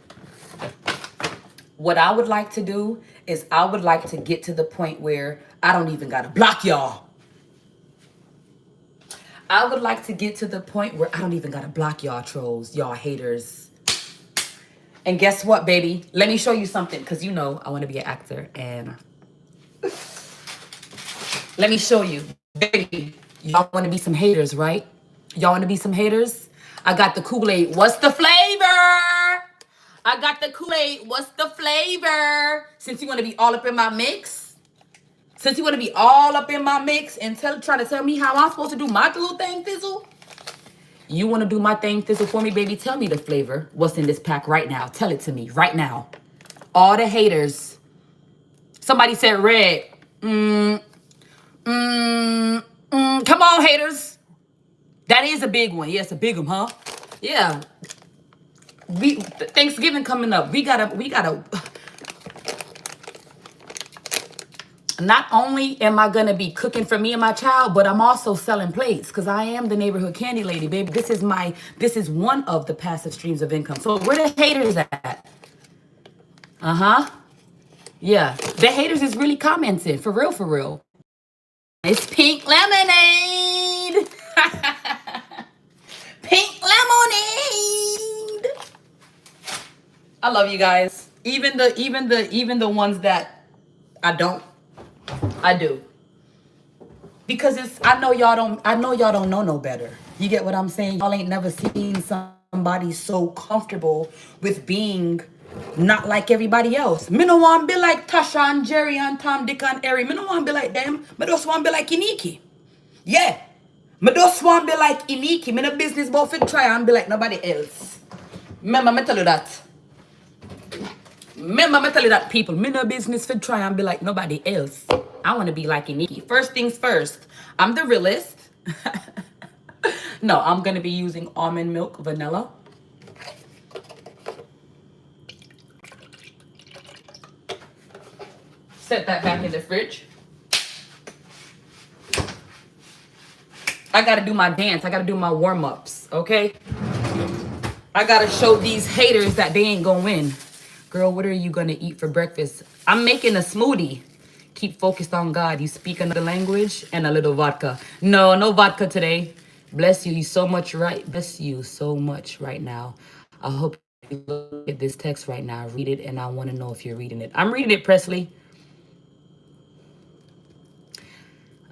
A: What I would like to do is I would like to get to the point where I don't even got to block y'all. I would like to get to the point where I don't even got to block y'all trolls, y'all haters. And guess what, baby? Let me show you something, because you know I want to be an actor. And let me show you. Baby, y'all want to be some haters, right? Y'all want to be some haters? I got the Kool-Aid. What's the flavor? I got the Kool-Aid. What's the flavor? Since you want to be all up in my mix. Since you want to be all up in my mix and trying to tell me how I'm supposed to do my little thing, Thizzle. You want to do my thing, Thizzle, for me, baby? Tell me the flavor. What's in this pack right now? Tell it to me right now. All the haters. Somebody said red. Come on, haters. That is a big one. Yes, a big one, huh? Yeah. Thanksgiving coming up. We gotta. Not only am I gonna be cooking for me and my child, but I'm also selling plates because I am the neighborhood candy lady, baby. This is one of the passive streams of income. So where the haters at? Yeah, the haters is really commenting for real, for real. It's pink lemonade. Pink lemonade. I love you guys. Even the ones that I don't. I do. Because I know y'all don't know no better. You get what I'm saying? Y'all ain't never seen somebody so comfortable with being not like everybody else. Me no want be like Tasha and Jerry and Tom, Dick and Harry. Me no want be like them. Me just want be like Iniki. Yeah. Me just want be like Iniki. Me no business about fit try and be like nobody else. Remember me tell you that. Remember me tell you that, people. Me no business for try and be like nobody else. I want to be like Iniki. First things first. I'm the realist. No, I'm going to be using almond milk, vanilla. Set that back in the fridge. I got to do my dance. I got to do my warm-ups, okay? I got to show these haters that they ain't going to win. Girl, what are you going to eat for breakfast? I'm making a smoothie. Keep focused on God. You speak another language and a little vodka. No, no vodka today. Bless you so much bless you so much right now. I hope you look at this text right now. Read it, and I want to know if you're reading it. I'm reading it, Presley.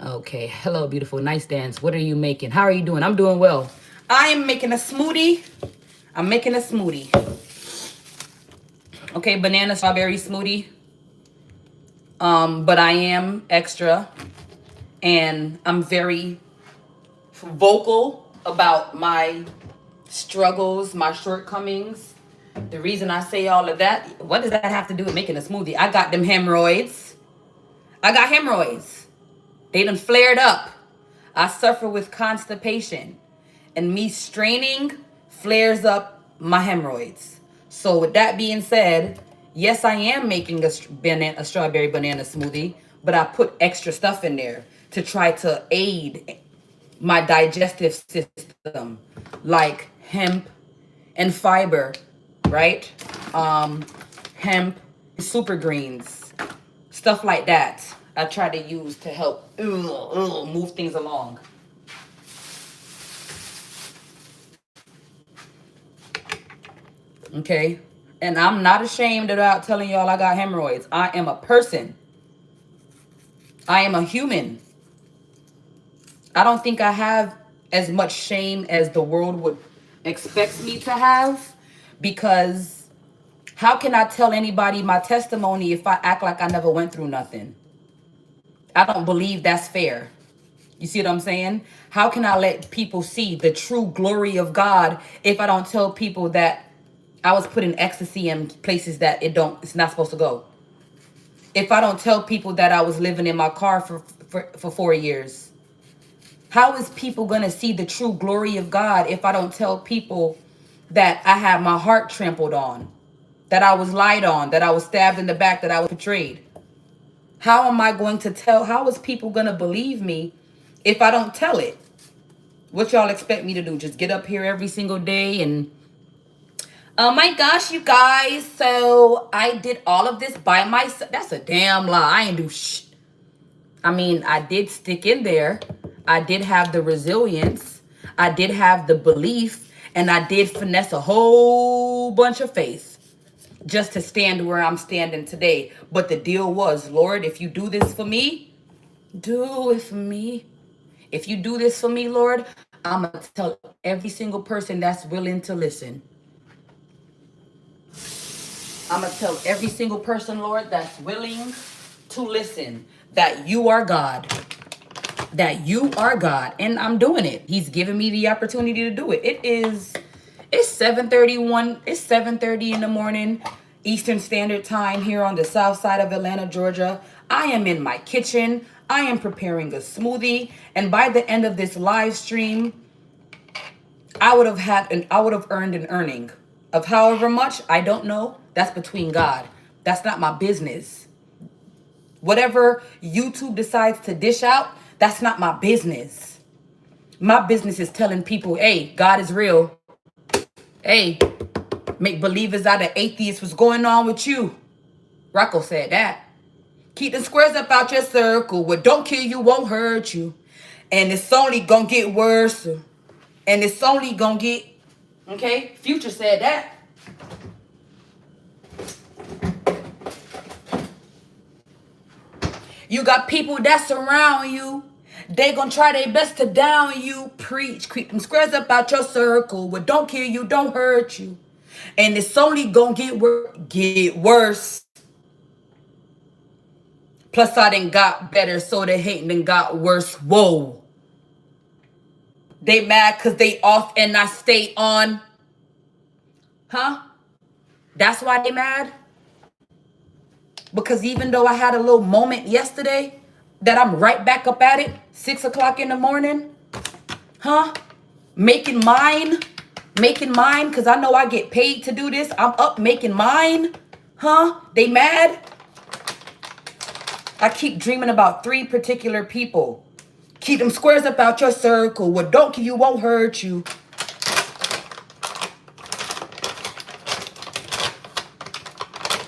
A: Okay. Hello, beautiful. Nice dance. What are you making? How are you doing? I'm doing well. I am making a smoothie. I'm making a smoothie. Okay, banana strawberry smoothie. But I am extra, and I'm very vocal about my struggles, my shortcomings. The reason I say all of that, what does that have to do with making a smoothie? I got them hemorrhoids. I got hemorrhoids. They done flared up. I suffer with constipation, and me straining flares up my hemorrhoids. So with that being said, yes, I am making a strawberry banana smoothie, but I put extra stuff in there to try to aid my digestive system, like hemp and fiber, right? Hemp, super greens, stuff like that. I try to use to help move things along. Okay? And I'm not ashamed about telling y'all I got hemorrhoids. I am a person. I am a human. I don't think I have as much shame as the world would expect me to have, because how can I tell anybody my testimony if I act like I never went through nothing? I don't believe that's fair. You see what I'm saying? How can I let people see the true glory of God if I don't tell people that I was put in ecstasy in places that it's not supposed to go? If I don't tell people that I was living in my car for 4 years? How is people going to see the true glory of God if I don't tell people that I had my heart trampled on, that I was lied on, that I was stabbed in the back, that I was betrayed? How am I going to tell? How is people going to believe me if I don't tell it? What y'all expect me to do? Just get up here every single day and, oh my gosh, you guys, so I did all of this by myself. That's a damn lie. I ain't do shit. I mean, I did stick in there. I did have the resilience. I did have the belief. And I did finesse a whole bunch of faith just to stand where I'm standing today. But the deal was, Lord, if you do this for me, do it for me. If you do this for me, Lord, I'm going to tell every single person that's willing to listen. I'm going to tell every single person, Lord, that's willing to listen, that you are God. That you are God. And I'm doing it. He's given me the opportunity to do it. It's 7:31. It's 7:30 in the morning, Eastern Standard Time here on the south side of Atlanta, Georgia. I am in my kitchen. I am preparing a smoothie. And by the end of this live stream, I would have earned an earning of however much, I don't know. That's between God. That's not my business. Whatever YouTube decides to dish out, that's not my business. My business is telling people, hey, God is real. Hey, make believers out of atheists. What's going on with you? Rocco said that. Keep the squares up out your circle. What don't kill you won't hurt you. And it's only gonna get worse. And it's only gonna get, okay? Future said that. You got people that surround you They gonna try their best to down you, preach, creep them squares up out your circle. What don't kill you, don't hurt you. And it's only gonna get worse. Plus, I done got better, so the hating done got worse. Whoa. They mad because they off and I stay on. Huh? That's why they mad? Because even though I had a little moment yesterday, that I'm right back up at it, 6 o'clock in the morning. Huh? Making mine, because I know I get paid to do this. I'm up making mine. Huh? They mad? I keep dreaming about 3 particular people. Keep them squares up out your circle. What don't kill you won't hurt you.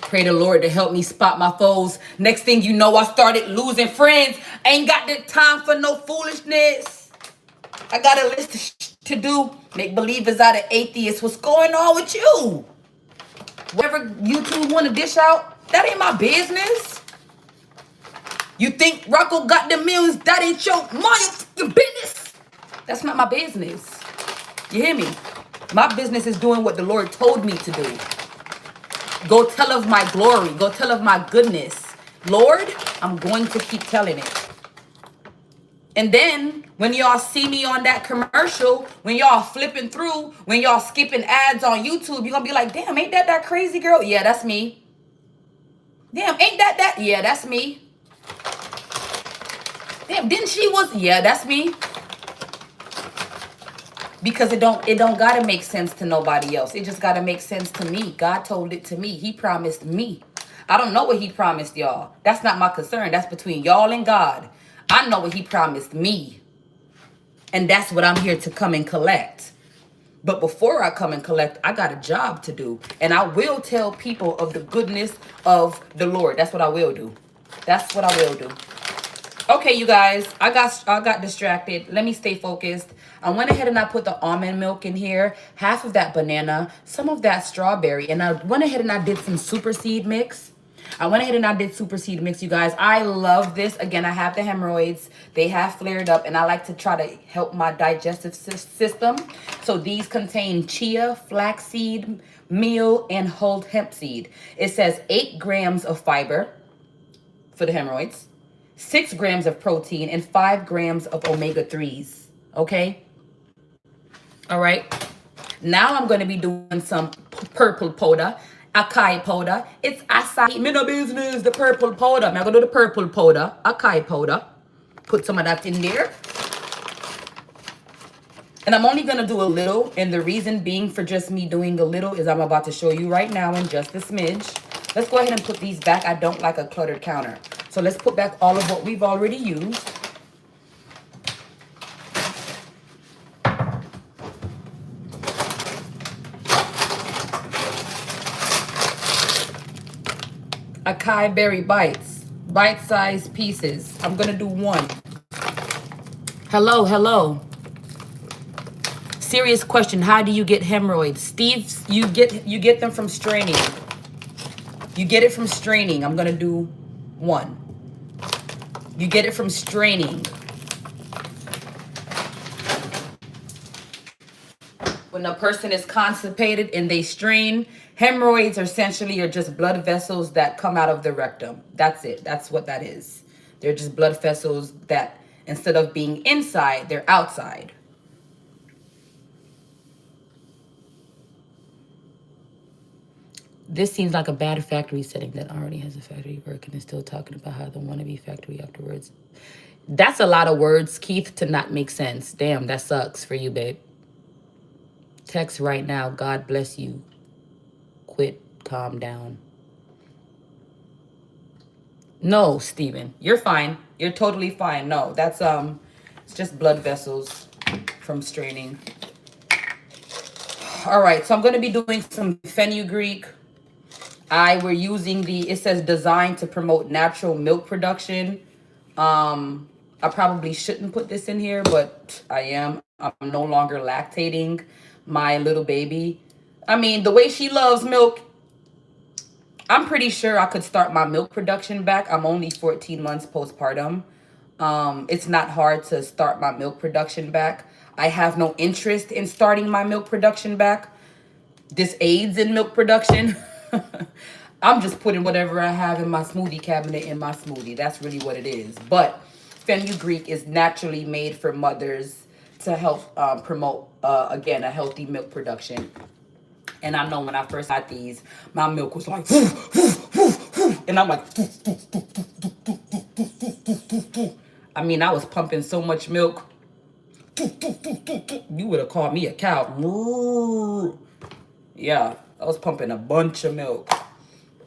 A: Pray the Lord to help me spot my foes. Next thing you know, I started losing friends. Ain't got the time for no foolishness. I got a list to do. Make believers out of atheists. What's going on with you? Whatever you two want to dish out, that ain't my business. You think Rocco got the millions? That ain't your business. That's not my business. You hear me? My business is doing what the Lord told me to do. Go tell of my glory. Go tell of my goodness. Lord, I'm going to keep telling it. And then when y'all see me on that commercial, when y'all flipping through, when y'all skipping ads on YouTube, you're going to be like, damn, ain't that crazy girl? Yeah, that's me. Damn, ain't that? Yeah, that's me. Damn, didn't she was? Yeah, that's me. Because it don't gotta make sense to nobody else. It just gotta make sense to me. God told it to me. He promised me. I don't know what he promised y'all. That's not my concern. That's between y'all and God. I know what he promised me. And that's what I'm here to come and collect. But before I come and collect, I got a job to do. And I will tell people of the goodness of the Lord. That's what I will do. That's what I will do. Okay, you guys, I got distracted. Let me stay focused. I went ahead and I put the almond milk in here, half of that banana, some of that strawberry, and I went ahead and I did some super seed mix. You guys. I love this. Again, I have the hemorrhoids. They have flared up, and I like to try to help my digestive system. So these contain chia, flaxseed, meal, and whole hemp seed. It says 8 grams of fiber for the hemorrhoids, 6 grams of protein, and 5 grams of omega-3s. Okay? All right. Now I'm going to be doing some purple powder, acai powder. It's acai. Me no business, the purple powder. I'm going to do the purple powder, acai powder. Put some of that in there. And I'm only going to do a little. And the reason being for just me doing a little is I'm about to show you right now in just a smidge. Let's go ahead and put these back. I don't like a cluttered counter. So let's put back all of what we've already used. Acai berry bites, bite-sized pieces. I'm gonna do 1. Hello. Serious question. How do you get hemorrhoids? Steve, you get them from straining. You get it from straining. I'm gonna do 1. You get it from straining. When a person is constipated and they strain, hemorrhoids essentially are just blood vessels that come out of the rectum. That's it. That's what that is. They're just blood vessels that instead of being inside, they're outside. This seems like a bad factory setting that already has a factory working and still talking about how the wannabe factory afterwards. That's a lot of words, Keith, to not make sense. Damn, that sucks for you, babe. Text right now. God bless you. Quit. Calm down. No, Steven. You're fine. You're totally fine. No, that's it's just blood vessels from straining. All right, so I'm going to be doing some fenugreek. We're using it says designed to promote natural milk production. I probably shouldn't put this in here, but I am. I'm no longer lactating my little baby. I mean, the way she loves milk, I'm pretty sure I could start my milk production back. I'm only 14 months postpartum. It's not hard to start my milk production back. I have no interest in starting my milk production back. This aids in milk production. I'm just putting whatever I have in my smoothie cabinet in my smoothie. That's really what it is. But fenugreek is naturally made for mothers to help promote, again, a healthy milk production. And I know when I first got these, my milk was like, and I'm like, I mean, I was pumping so much milk. You would have called me a cow. Yeah, I was pumping a bunch of milk.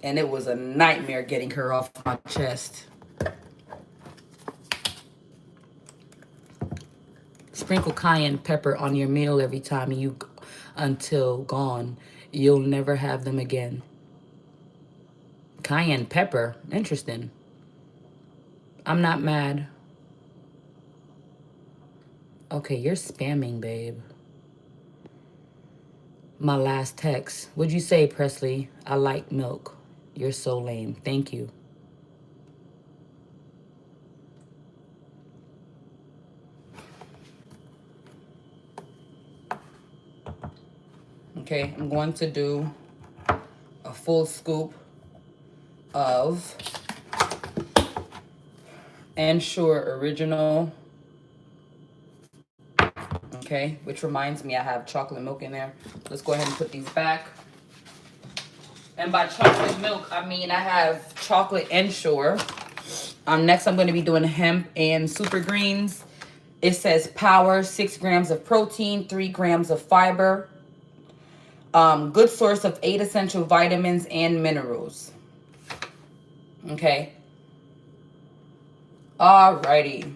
A: And it was a nightmare getting her off my chest. Sprinkle cayenne pepper on your meal every time you, until gone. You'll never have them again. Cayenne pepper, interesting. I'm not mad. Okay, you're spamming, babe. My last text. What'd you say, Presley? I like milk. You're so lame. Thank you. Okay, I'm going to do a full scoop of Ensure Original. Okay, which reminds me I have chocolate milk in there. Let's go ahead and put these back. And by chocolate milk, I mean I have chocolate Ensure. Next, I'm going to be doing hemp and super greens. It says power, 6 grams of protein, 3 grams of fiber. Good source of 8 essential vitamins and minerals. Okay. Alrighty.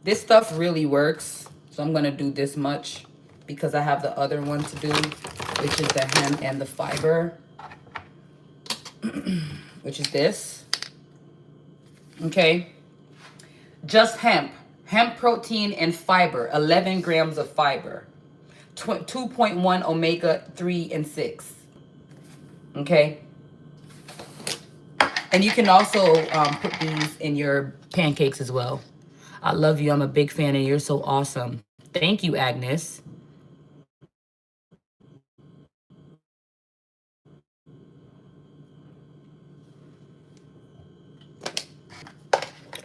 A: This stuff really works. So I'm going to do this much because I have the other one to do, which is the hemp and the fiber, which is this. Okay. Just hemp. Hemp protein and fiber. 11 grams of fiber. 2.1 omega 3 and 6. Okay. And you can also put these in your pancakes as well. I love you. I'm a big fan and you're so awesome. Thank you, Agnes.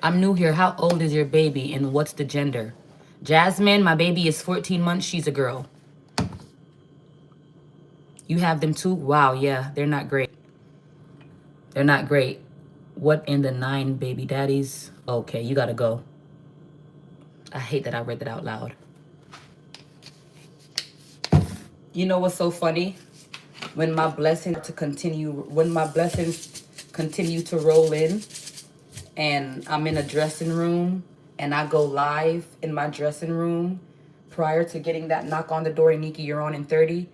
A: I'm new here. How old is your baby and what's the gender? Jasmine, my baby is 14 months. She's a girl. You have them too? Wow, yeah, they're not great. They're not great. What in the 9 baby daddies? Okay, you gotta go. I hate that I read that out loud. You know what's so funny? When my blessings continue to roll in, and I'm in a dressing room and I go live in my dressing room prior to getting that knock on the door, and Nikki, you're on in 30.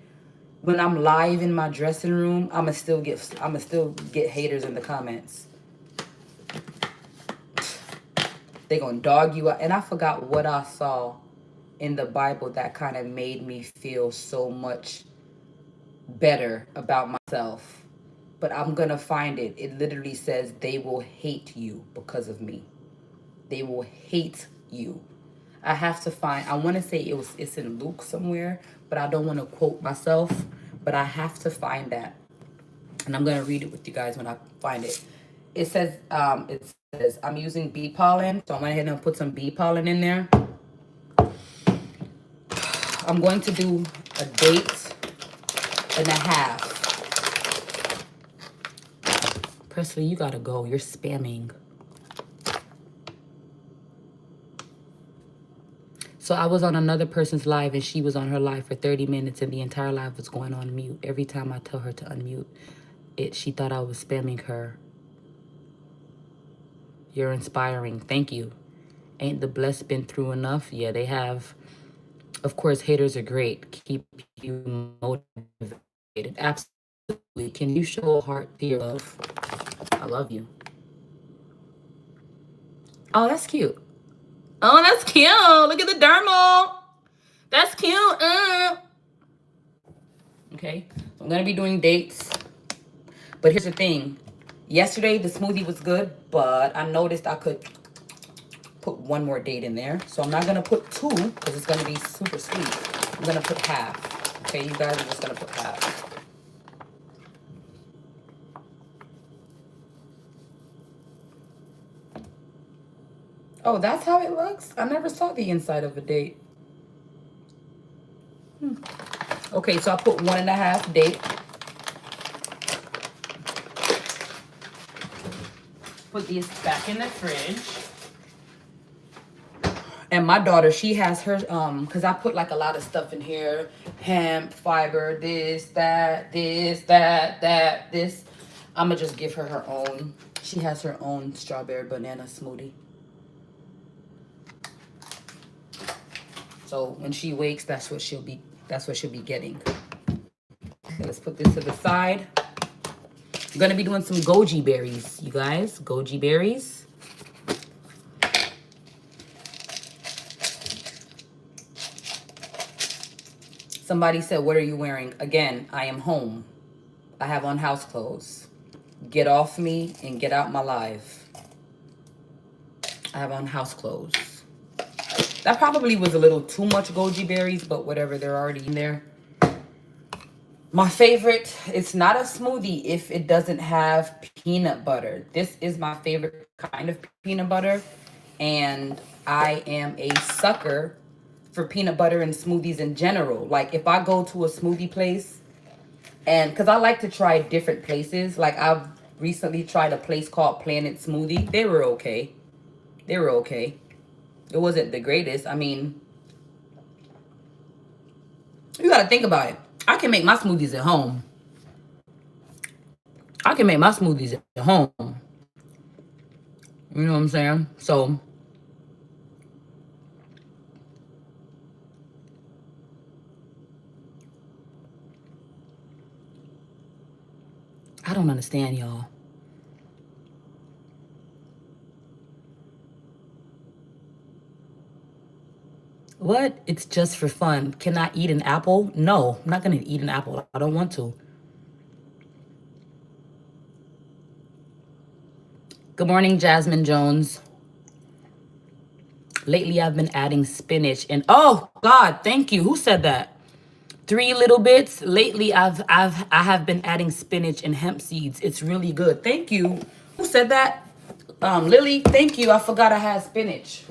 A: When I'm live in my dressing room, I'ma still get haters in the comments. They gonna dog you out. And I forgot what I saw in the Bible that kind of made me feel so much better about myself. But I'm gonna find it. It literally says they will hate you because of me. They will hate you. I have to find, I want to say it's in Luke somewhere, but I don't want to quote myself, but I have to find that. And I'm going to read it with you guys when I find it. It says I'm using bee pollen, so I'm going to go ahead and put some bee pollen in there. I'm going to do a date and a half. Presley, you got to go. You're spamming. So I was on another person's live and she was on her live for 30 minutes and the entire live was going on mute. Every time I tell her to unmute it, she thought I was spamming her. You're inspiring. Thank you. Ain't the blessed been through enough? Yeah, they have. Of course, haters are great. Keep you motivated. Absolutely. Can you show a heart to your love? I love you. Oh, that's cute. Oh, that's cute. Look at the dermal. That's cute. Okay, so I'm gonna be doing dates. But here's the thing. Yesterday the smoothie was good, but I noticed I could put one more date in there. So I'm not gonna put 2 because it's gonna be super sweet. I'm gonna put half. Okay, you guys are just gonna put half. Oh, that's how it looks? I never saw the inside of a date. Okay, so I put 1.5 date. Put these back in the fridge. And my daughter, she has her, because I put like a lot of stuff in here. Hemp, fiber, this, that, this. I'm going to just give her her own. She has her own strawberry banana smoothie. So when she wakes, that's what she'll be getting. Okay, let's put this to the side. I'm going to be doing some goji berries, you guys. Goji berries. Somebody said, what are you wearing? Again, I am home. I have on house clothes. Get off me and get out my life. I have on house clothes. That probably was a little too much goji berries, but whatever, they're already in there. My favorite, it's not a smoothie if it doesn't have peanut butter. This is my favorite kind of peanut butter. And I am a sucker for peanut butter and smoothies in general. Like if I go to a smoothie place, and because I like to try different places. Like I've recently tried a place called Planet Smoothie. They were okay. They were okay. It wasn't the greatest. I mean, you got to think about it. I can make my smoothies at home. I can make my smoothies at home. You know what I'm saying? So, I don't understand, y'all. What? It's just for fun. Can I eat an apple? No, I'm not going to eat an apple. I don't want to. Good morning, Jasmine Jones. Lately, I've been adding spinach and oh God, thank you. Who said that? 3 little bits. Lately, I have been adding spinach and hemp seeds. It's really good. Thank you. Who said that? Lily. Thank you. I forgot I had spinach.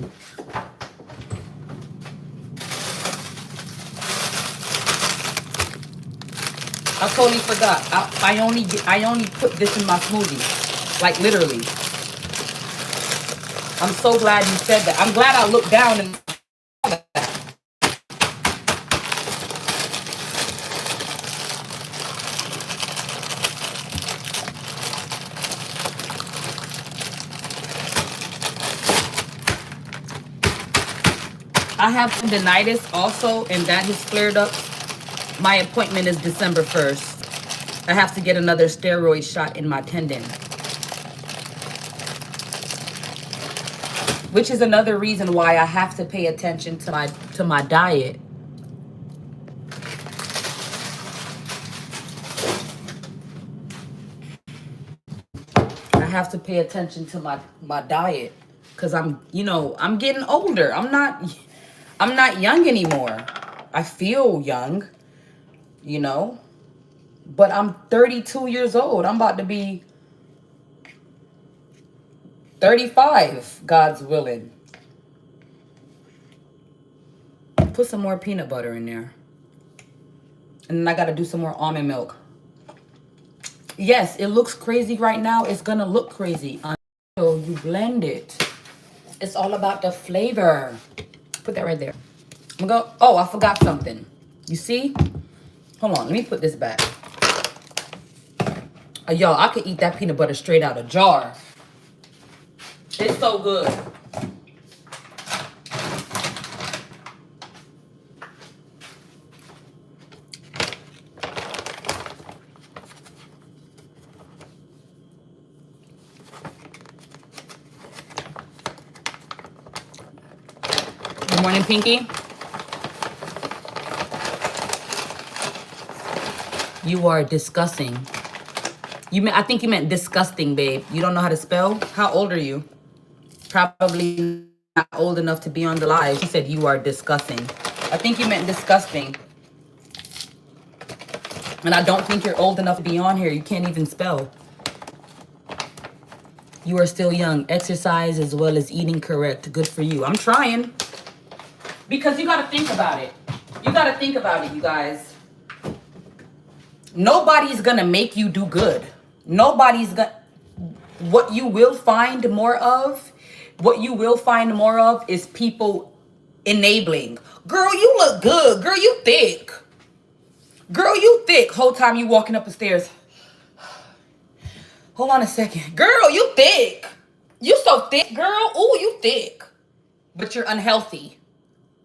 A: I totally forgot. I only put this in my smoothie, like literally. I'm so glad you said that. I'm glad I looked down and saw that. I have tendinitis also, and that has flared up. My appointment is December 1st. I have to get another steroid shot in my tendon. Which is another reason why I have to pay attention to my diet. I have to pay attention to my diet because I'm getting older. I'm not young anymore. I feel young, but I'm 32 years old. I'm about to be 35, God's willing. Put some more peanut butter in there. And then I got to do some more almond milk. Yes, it looks crazy right now. It's going to look crazy until you blend it. It's all about the flavor. Put that right there. I'm going to go. Oh, I forgot something. You see? Hold on. Let me put this back. Y'all, I could eat that peanut butter straight out of a jar. It's so good. Good morning, Pinky. You are disgusting. I think you meant disgusting, babe. You don't know how to spell? How old are you? Probably not old enough to be on the live. She said you are disgusting. I think you meant disgusting. And I don't think you're old enough to be on here. You can't even spell. You are still young. Exercise as well as eating correct. Good for you. I'm trying. Because you got to think about it. You got to think about it, you guys. Nobody's going to make you do good. Nobody's going to... What you will find more of, is people enabling. Girl, you look good. Girl, you thick. Girl, you thick. Whole time you walking up the stairs. Hold on a second. Girl, you thick. You so thick, girl. Ooh, you thick. But you're unhealthy.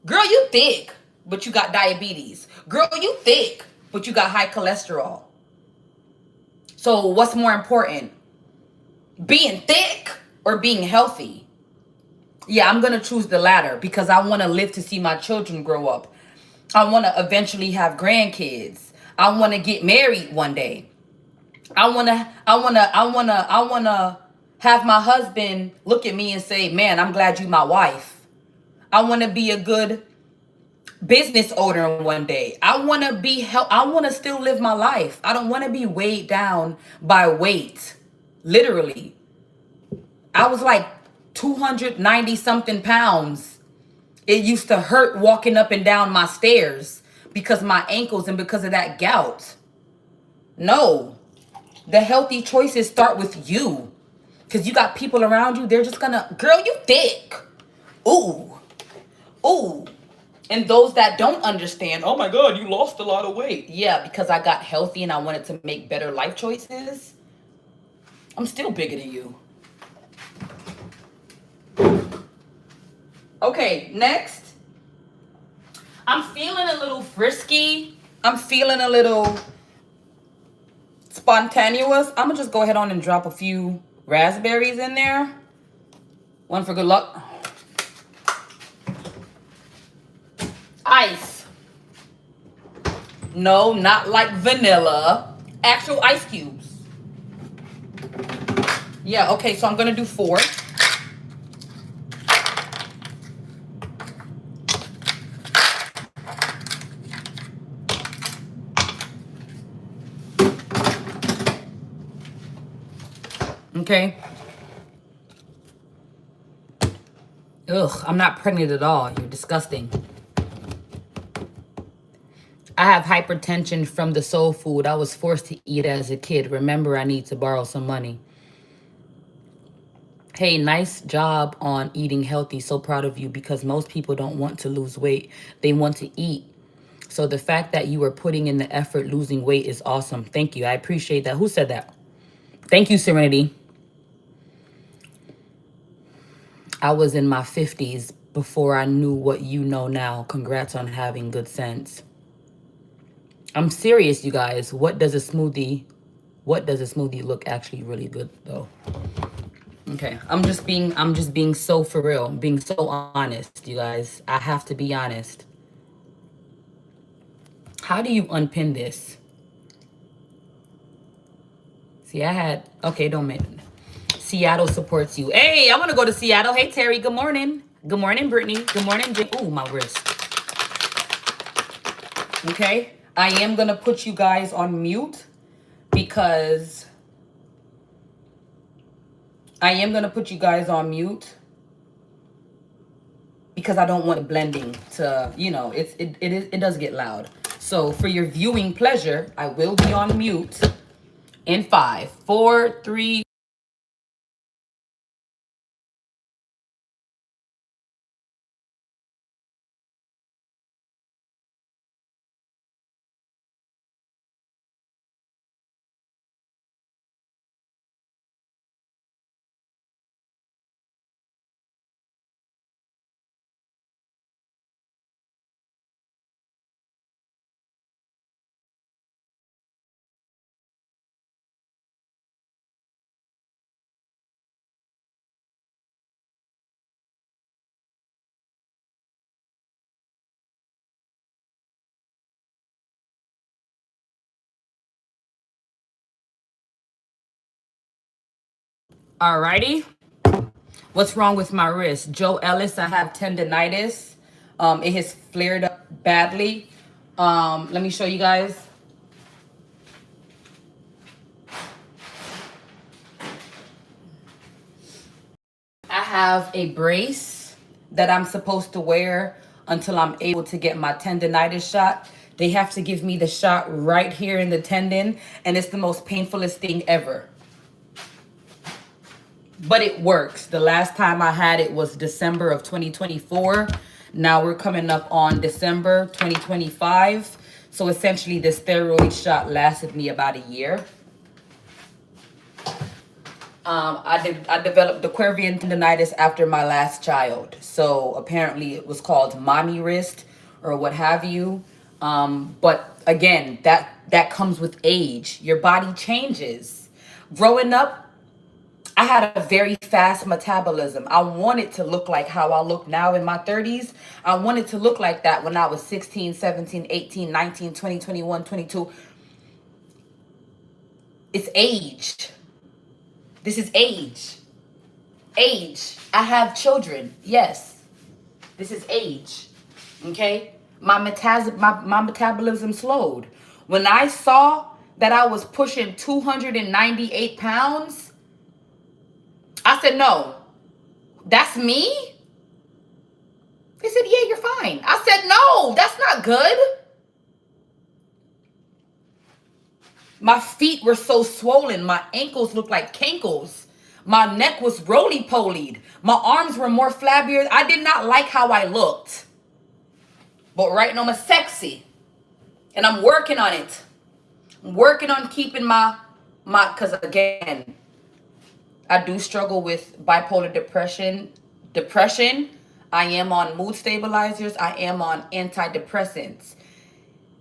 A: Girl, you thick, but you got diabetes. Girl, you thick, but you got high cholesterol. So what's more important? Being thick or being healthy? Yeah, I'm going to choose the latter because I want to live to see my children grow up. I want to eventually have grandkids. I want to get married one day. I want to have my husband look at me and say, "Man, I'm glad you my wife." I want to be a good business owner one day. I want to still live my life. I don't want to be weighed down by weight. Literally. I was like 290 something pounds. It used to hurt walking up and down my stairs because my ankles and because of that gout. No. The healthy choices start with you. Because you got people around you, they're just gonna, girl, you thick. Ooh. Ooh. And those that don't understand, oh my God, you lost a lot of weight. Yeah, because I got healthy and I wanted to make better life choices. I'm still bigger than you. Okay, next. I'm feeling a little frisky. I'm feeling a little spontaneous. I'm gonna just go ahead on and drop a few raspberries in there. One for good luck. Ice. No, not like vanilla. Actual ice cubes. Yeah, okay, so I'm gonna do 4. Okay. Ugh, I'm not pregnant at all. You're disgusting. I have hypertension from the soul food I was forced to eat as a kid. Remember, I need to borrow some money. Hey, nice job on eating healthy. So proud of you because most people don't want to lose weight. They want to eat. So the fact that you are putting in the effort losing weight is awesome. Thank you. I appreciate that. Who said that? Thank you, Serenity. I was in my 50s before I knew what you know now. Congrats on having good sense. I'm serious, you guys. What does a smoothie look actually really good though? Okay, I'm just being so for real, being so honest, you guys. I have to be honest. How do you unpin this? See, okay, don't make Seattle supports you. Hey, I want to go to Seattle. Hey, Terry, good morning. Good morning, Brittany. Good morning, Jim. Ooh, my wrist. Okay, I am going to put you guys on mute because I don't want it blending to, it does get loud. So for your viewing pleasure, I will be on mute in 5, 4, 3, Alrighty. What's wrong with my wrist? Joe Ellis, I have tendonitis. It has flared up badly. Let me show you guys. I have a brace that I'm supposed to wear until I'm able to get my tendonitis shot. They have to give me the shot right here in the tendon, and it's the most painfulest thing ever. But it works. The last time I had it was December of 2024. Now we're coming up on December 2025. So essentially the steroid shot lasted me about a year. I developed the Quervian tendonitis after my last child. So apparently it was called mommy wrist or what have you. But again, that comes with age. Your body changes. Growing up, I had a very fast metabolism. I wanted to look like how I look now in my 30s. I wanted to look like that when I was 16, 17, 18, 19, 20, 21, 22. It's age. This is age. Age. I have children. Yes. This is age. Okay? My metabolism slowed. When I saw that I was pushing 298 pounds, I said, no, that's me? They said, yeah, you're fine. I said, no, that's not good. My feet were so swollen. My ankles looked like cankles. My neck was roly-polied. My arms were more flabbier. I did not like how I looked. But right now I'm sexy. And I'm working on it. I'm working on keeping because again, I do struggle with bipolar depression. I am on mood stabilizers. I am on antidepressants.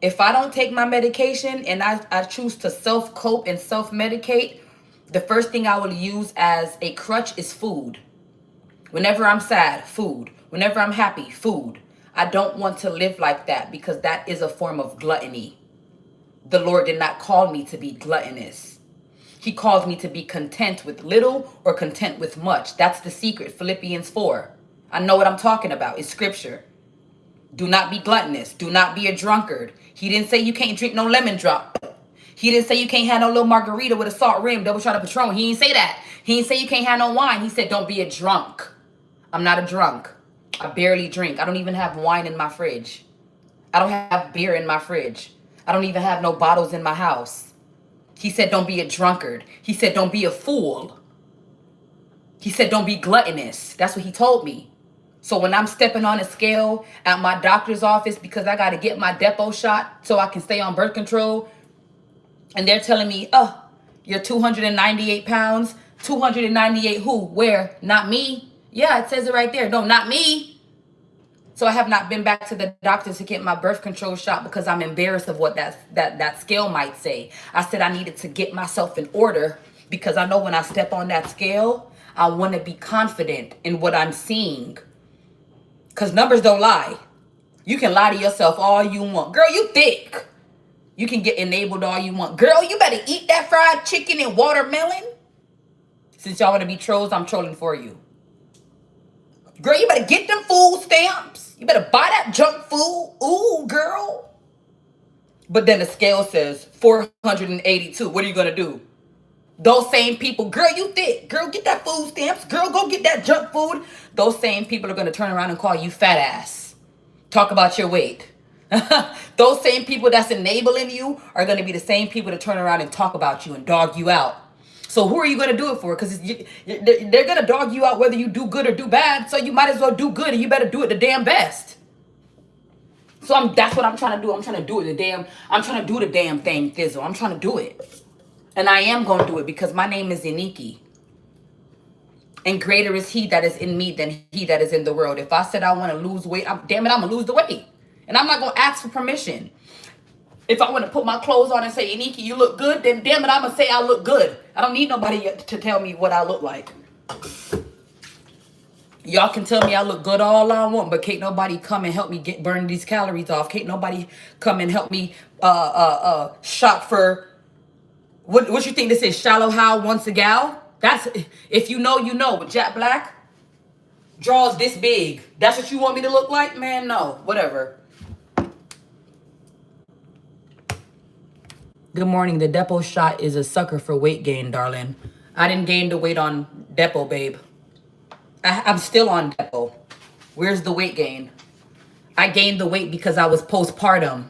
A: If I don't take my medication and I choose to self-cope and self-medicate, the first thing I will use as a crutch is food. Whenever I'm sad, food. Whenever I'm happy, food. I don't want to live like that because that is a form of gluttony. The Lord did not call me to be gluttonous. He called me to be content with little or content with much. That's the secret, Philippians 4. I know what I'm talking about. It's scripture. Do not be gluttonous. Do not be a drunkard. He didn't say you can't drink no lemon drop. He didn't say you can't have no little margarita with a salt rim, double shot of Patron. He didn't say that. He didn't say you can't have no wine. He said don't be a drunk. I'm not a drunk. I barely drink. I don't even have wine in my fridge. I don't have beer in my fridge. I don't even have no bottles in my house. He said don't be a drunkard. He said don't be a fool. He said don't be gluttonous. That's what he told me. So when I'm stepping on a scale at my doctor's office because I got to get my depot shot so I can stay on birth control, and they're telling me, oh, you're 298 pounds. 298 who? Where? Not me. Yeah, it says it right there. No, not me. So I have not been back to the doctor to get my birth control shot because I'm embarrassed of what that scale might say. I said I needed to get myself in order because I know when I step on that scale, I want to be confident in what I'm seeing. Because numbers don't lie. You can lie to yourself all you want. Girl, you thick. You can get enabled all you want. Girl, you better eat that fried chicken and watermelon. Since y'all want to be trolls, I'm trolling for you. Girl, you better get them food stamps. You better buy that junk food. Ooh, girl. But then the scale says 482. What are you going to do? Those same people, girl, you thick. Girl, get that food stamps. Girl, go get that junk food. Those same people are going to turn around and call you fat ass. Talk about your weight. Those same people that's enabling you are going to be the same people that turn around and talk about you and dog you out. So who are you going to do it for? Because they're going to dog you out whether you do good or do bad. So you might as well do good and you better do it the damn best. So that's what I'm trying to do. I'm trying to do the damn thing, Thizzle. I'm trying to do it. And I am going to do it because my name is Iniki. And greater is he that is in me than he that is in the world. If I said I want to lose weight, I'm going to lose the weight. And I'm not going to ask for permission. If I want to put my clothes on and say, Iniki, you look good, then damn it, I'm going to say I look good. I don't need nobody to tell me what I look like. Y'all can tell me I look good all I want, but can't nobody come and help me burn these calories off. Can't nobody come and help me shop for, what you think this is, shallow how once a gal? That's, if you know, you know. But Jack Black draws this big. That's what you want me to look like? Man, no. Whatever. Good morning. The Depo shot is a sucker for weight gain, darling. I didn't gain the weight on Depo, babe. I'm still on Depo. Where's the weight gain? I gained the weight because I was postpartum.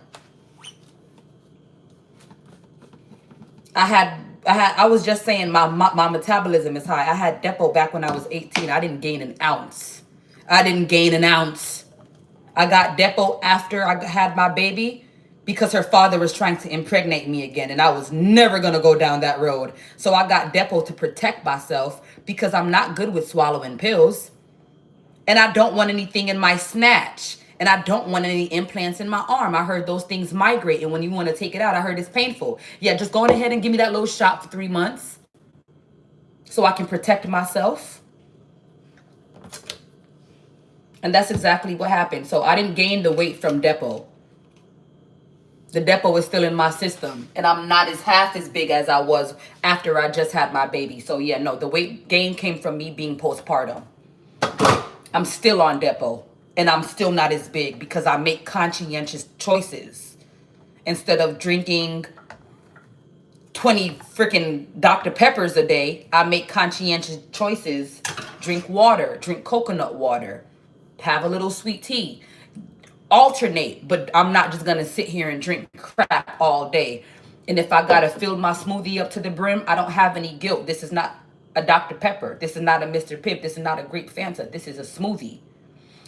A: I was just saying my metabolism is high. I had Depo back when I was 18. I didn't gain an ounce. I didn't gain an ounce. I got Depo after I had my baby because her father was trying to impregnate me again, and I was never going to go down that road. So I got Depo to protect myself because I'm not good with swallowing pills, and I don't want anything in my snatch, and I don't want any implants in my arm. I heard those things migrate, and when you want to take it out, I heard it's painful. Yeah, just go on ahead and give me that little shot for 3 months so I can protect myself. And that's exactly what happened. So I didn't gain the weight from Depo. The Depo is still in my system. And I'm not half as big as I was after I just had my baby. So yeah, no, the weight gain came from me being postpartum. I'm still on Depo. And I'm still not as big because I make conscientious choices. Instead of drinking 20 freaking Dr. Peppers a day, I make conscientious choices. Drink water, drink coconut water, have a little sweet tea, alternate, but I'm not just gonna sit here and drink crap all day. And if I gotta fill my smoothie up to the brim, I don't have any guilt. This is not a Dr. Pepper. This is not a Mr. Pibb. This is not a grape Fanta. This is a smoothie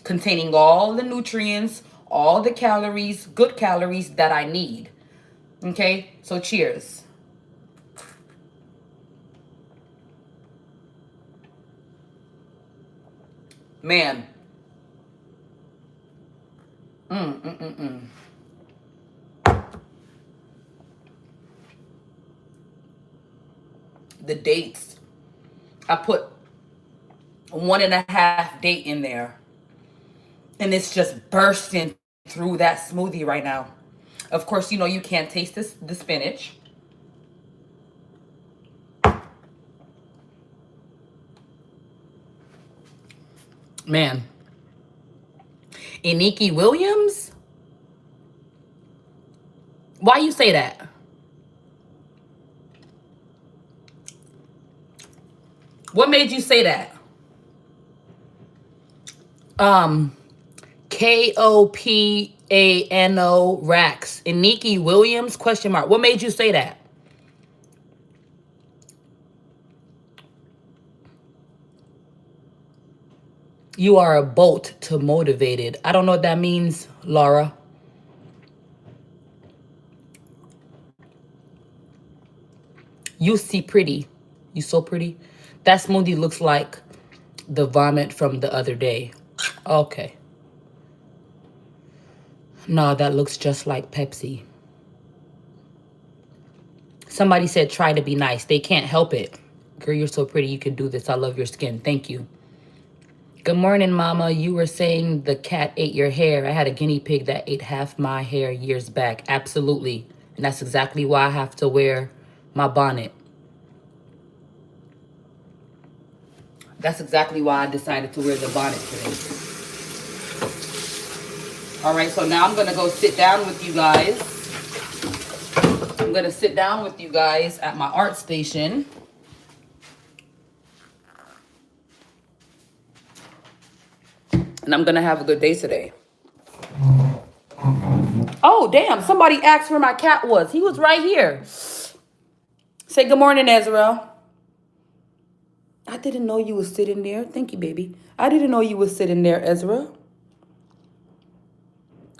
A: containing all the nutrients, all the calories, good calories that I need. Okay, so cheers. Man. The dates. I put 1.5 date in there. And it's just bursting through that smoothie right now. Of course, you know you can't taste the spinach. Man. Iniki Williams? Why you say that? What made you say that? Kopano Rax. Iniki Williams? Question mark. What made you say that? You are a bolt to motivated. I don't know what that means, Laura. You see pretty. You so pretty. That smoothie looks like the vomit from the other day. Okay. No, that looks just like Pepsi. Somebody said try to be nice. They can't help it. Girl, you're so pretty. You can do this. I love your skin. Thank you. Good morning, Mama. You were saying the cat ate your hair. I had a guinea pig that ate half my hair years back. Absolutely. And that's exactly why I have to wear my bonnet. That's exactly why I decided to wear the bonnet today. All right, so now I'm going to go sit down with you guys. I'm going to sit down with you guys at my art station. And I'm going to have a good day today. Oh, damn. Somebody asked where my cat was. He was right here. Say good morning, Ezra. I didn't know you was sitting there. Thank you, baby. I didn't know you was sitting there, Ezra.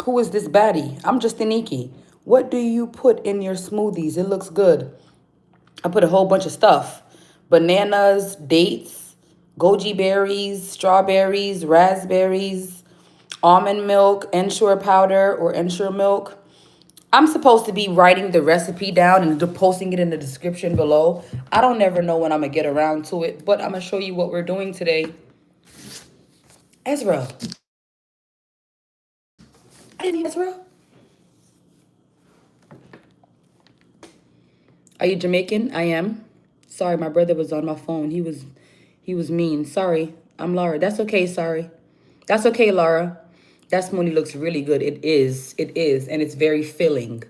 A: Who is this baddie? I'm just Iniki. What do you put in your smoothies? It looks good. I put a whole bunch of stuff. Bananas, dates, goji berries, strawberries, raspberries, almond milk, Ensure powder or Ensure milk. I'm supposed to be writing the recipe down and posting it in the description below. I don't ever know when I'm going to get around to it, but I'm going to show you what we're doing today. Ezra. I didn't hear Ezra. Are you Jamaican? I am. Sorry, my brother was on my phone. He was mean. Sorry. I'm Laura. That's okay, sorry. That's okay, Laura. That smoothie looks really good. It is. It is. And it's very filling.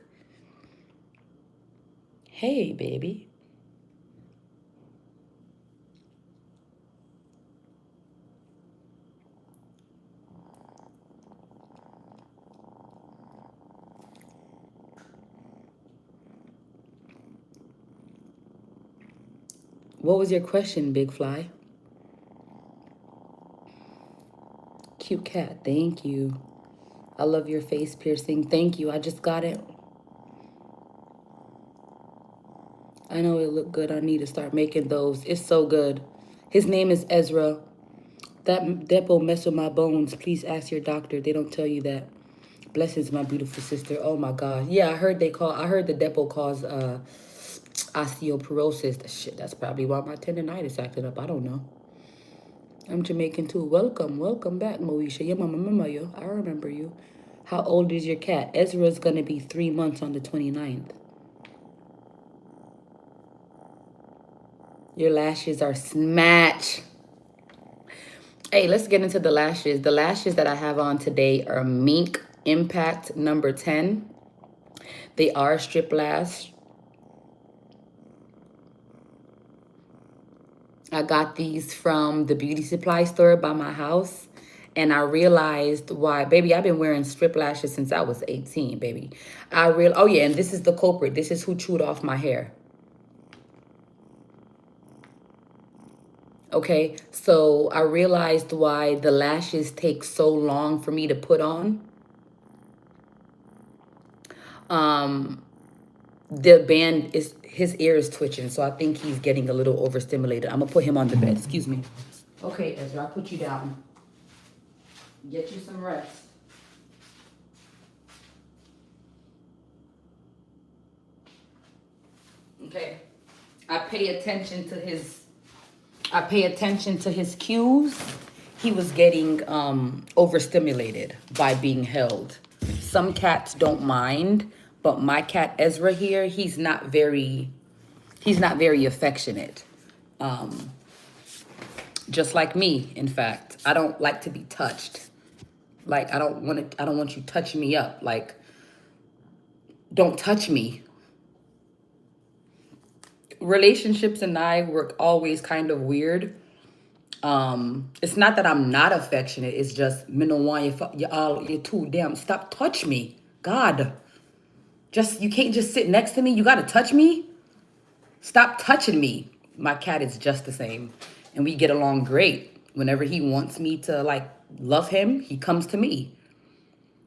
A: Hey, baby. What was your question, Big Fly? Cute cat. Thank you. I love your face piercing. Thank you. I just got it. I know it looked good. I need to start making those. It's so good. His name is Ezra. That depot mess with my bones. Please ask your doctor. They don't tell you that. Blessings, my beautiful sister. Oh my God. Yeah, I heard the depot cause osteoporosis. Shit, that's probably why my tendonitis acted up. I don't know. I'm Jamaican too. Welcome back, Moesha. Yeah, mama, yo. I remember you. How old is your cat? Ezra's gonna be 3 months on the 29th. Your lashes are smash. Hey, let's get into the lashes. The lashes that I have on today are Mink Impact number 10. They are strip lash. I got these from the beauty supply store by my house. And I realized why, baby, I've been wearing strip lashes since I was 18, baby. Oh yeah, and this is the culprit. This is who chewed off my hair. Okay, so I realized why the lashes take so long for me to put on. The band is, his ear is twitching, so I think he's getting a little overstimulated. I'm gonna put him on the bed. Excuse me. Okay, Ezra, I'll put you down. Get you some rest. Okay. I pay attention to his cues. He was getting overstimulated by being held. Some cats don't mind, but my cat Ezra here, he's not very affectionate. Just like me, in fact. I don't like to be touched. Like I don't want you touching me up. Like, don't touch me. Relationships and I were always kind of weird. It's not that I'm not affectionate. It's just me no want you're too damn. Stop touch me, God. You can't just sit next to me. You gotta touch me. Stop touching me. My cat is just the same, and we get along great. Whenever he wants me to like love him, he comes to me.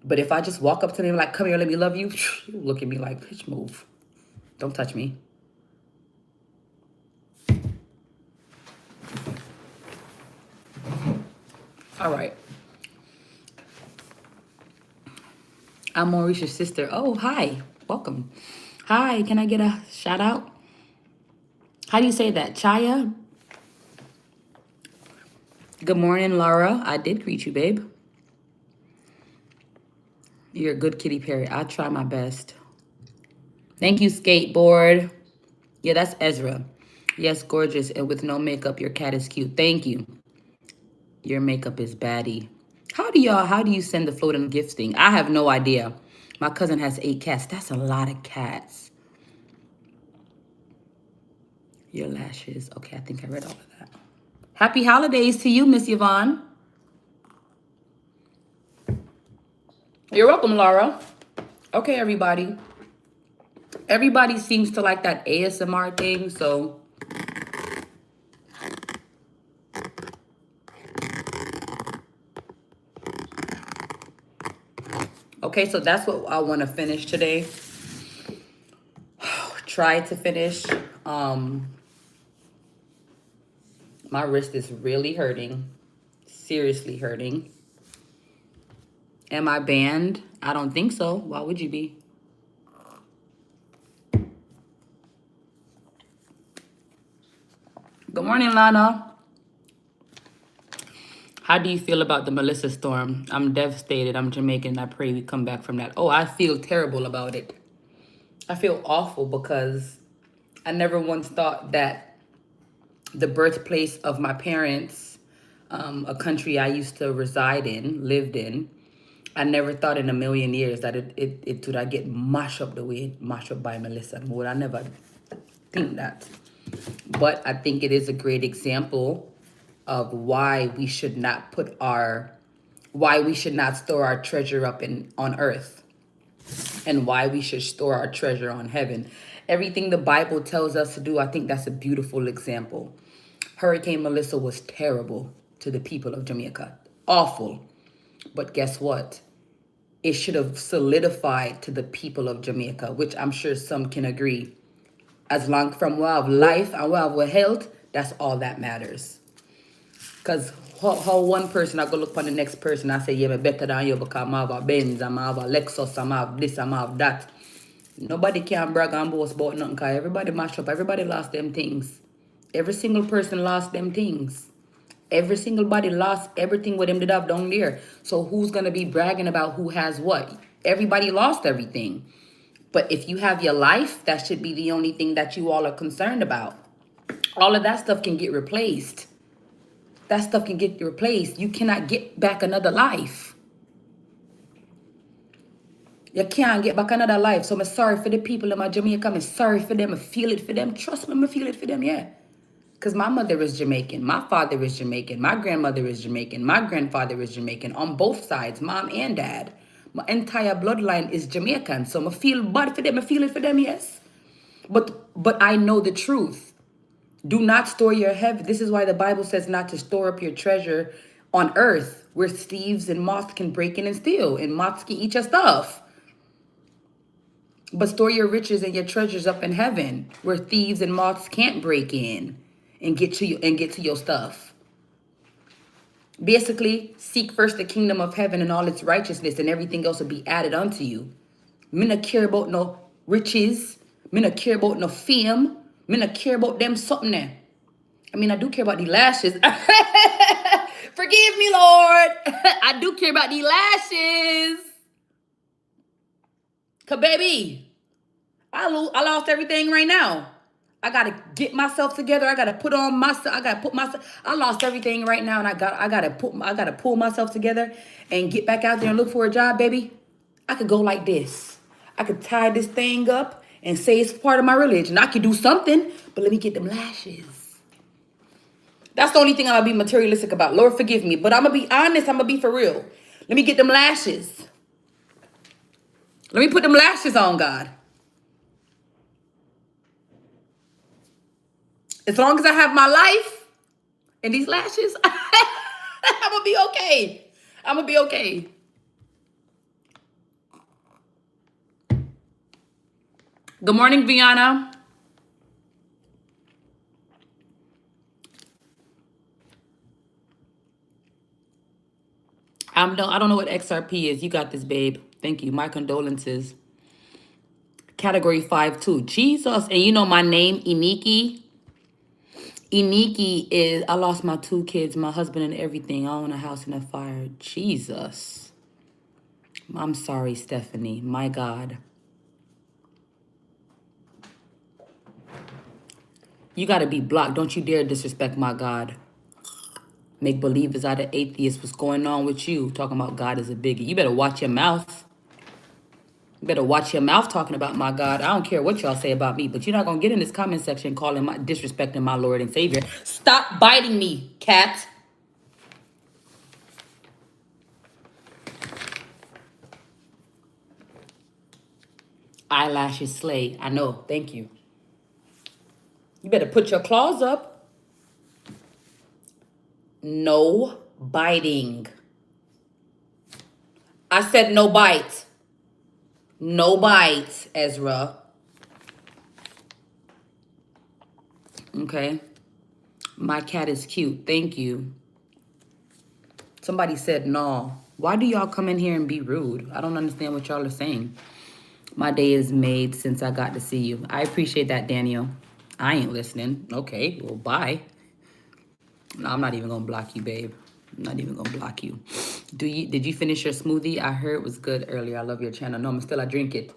A: But if I just walk up to him like, "Come here, let me love you," he'll look at me like, "Bitch, move. Don't touch me." All right. I'm Mauritius' sister. Oh, hi. Welcome. Hi, can I get a shout out? How do you say that? Chaya? Good morning, Laura. I did greet you, babe. You're a good kitty Perry. I try my best. Thank you, skateboard. Yeah, that's Ezra. Yes, gorgeous. And with no makeup, your cat is cute. Thank you. Your makeup is baddie. How do you send the floating gifts thing? I have no idea. My cousin has 8 cats. That's a lot of cats. Your lashes. Okay, I think I read all of that. Happy holidays to you, Miss Yvonne. You're welcome, Laura. Okay, everybody. Everybody seems to like that ASMR thing, so okay, so that's what I want to finish today. Try to finish. My wrist is really hurting. Seriously hurting. Am I banned? I don't think so. Why would you be? Good morning, Lana. How do you feel about the Melissa storm? I'm devastated. I'm Jamaican. I pray we come back from that. Oh, I feel terrible about it. I feel awful because I never once thought that the birthplace of my parents, a country I used to reside in, lived in. I never thought in a million years that it would I get mashed up the way it mashed up by Melissa Moore. I never think that. But I think it is a great example of why we should not store our treasure up on earth, and why we should store our treasure on heaven. Everything the Bible tells us to do, I think that's a beautiful example. Hurricane Melissa was terrible to the people of Jamaica. Awful. But guess what? It should have solidified to the people of Jamaica, which I'm sure some can agree. As long from we have life and we have health, that's all that matters. Because how one person I go look on the next person and say, yeah, me better than you because I have a Benz, I have a Lexus, I have this, I have that. Nobody can brag and boast about nothing because everybody mashed up. Everybody lost them things. Every single person lost them things. Every single body lost everything what them did have down there. So who's going to be bragging about who has what? Everybody lost everything. But if you have your life, that should be the only thing that you all are concerned about. All of that stuff can get replaced. That stuff can get replaced. You cannot get back another life. You can't get back another life. So I'm sorry for the people in my Jamaica. I'm sorry for them. I feel it for them. Trust me, I feel it for them, yeah. Because my mother is Jamaican. My father is Jamaican. My grandmother is Jamaican. My grandfather is Jamaican. On both sides, mom and dad. My entire bloodline is Jamaican. So I feel bad for them. I feel it for them, yes. But I know the truth. Do not store your heaven. This is why the Bible says not to store up your treasure on earth, where thieves and moths can break in and steal, and moths can eat your stuff. But store your riches and your treasures up in heaven, where thieves and moths can't break in and get to you and get to your stuff. Basically, seek first the kingdom of heaven and all its righteousness, and everything else will be added unto you. Me not care about no riches. Me not care about no fame. Me not care about them something there. I mean, I do care about the lashes. Forgive me, Lord. I do care about the lashes. Cause baby, I lost everything right now. I gotta get myself together. I gotta put on myself. I gotta put myself. I lost everything right now, and I gotta pull myself together and get back out there and look for a job, baby. I could go like this. I could tie this thing up and say it's part of my religion. I could do something, but let me get them lashes. That's the only thing I'm gonna be materialistic about. Lord, forgive me, but I'm gonna be honest. I'm gonna be for real. Let me get them lashes. Let me put them lashes on, God. As long as I have my life and these lashes, I'm gonna be okay. I'm gonna be okay. Good morning, Viana. I don't know what XRP is. You got this, babe. Thank you. My condolences. Category 5 too. Jesus. And you know my name, Iniki. Iniki is, I lost my 2 kids, my husband and everything. I own a house in a fire. Jesus. I'm sorry, Stephanie. My God. You got to be blocked. Don't you dare disrespect my God. Make believers out of atheists. What's going on with you? Talking about God is a biggie. You better watch your mouth. You better watch your mouth talking about my God. I don't care what y'all say about me, but you're not going to get in this comment section disrespecting my Lord and Savior. Stop biting me, cat. Eyelashes slay. I know. Thank you. You better put your claws up. No biting. I said no bite. No bite, Ezra. Okay. My cat is cute. Thank you. Somebody said no. Why do y'all come in here and be rude? I don't understand what y'all are saying. My day is made since I got to see you. I appreciate that, Daniel. I ain't listening. Okay, well, bye. No, I'm not even gonna block you, babe. I'm not even gonna block you. Did you finish your smoothie? I heard it was good earlier. I love your channel. No, I'm still I drink it.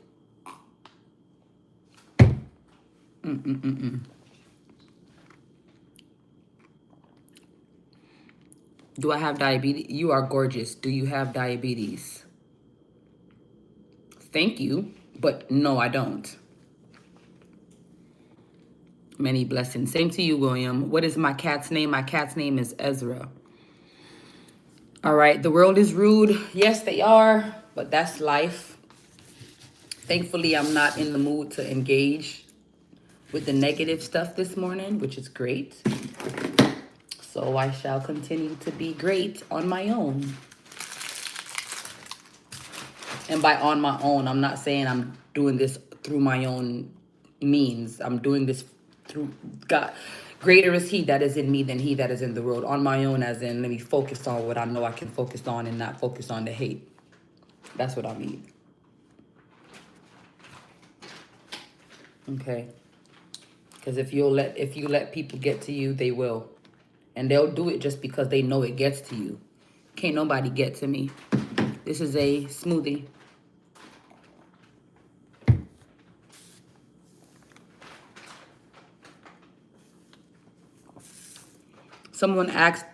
A: Do I have diabetes? You are gorgeous. Do you have diabetes? Thank you, but no, I don't. Many blessings. Same to you, William. What is my cat's name? My cat's name is Ezra. All right, the world is rude. Yes, they are, but that's life. Thankfully, I'm not in the mood to engage with the negative stuff this morning, which is great. So I shall continue to be great on my own. And by on my own, I'm not saying I'm doing this through my own means. I'm doing this through God. Greater is he that is in me than he that is in the world. On my own, as in, let me focus on what I know I can focus on and not focus on the hate. That's what I mean. Okay. Because if you let people get to you, they will. And they'll do it just because they know it gets to you. Can't nobody get to me. This is a smoothie. Someone asked,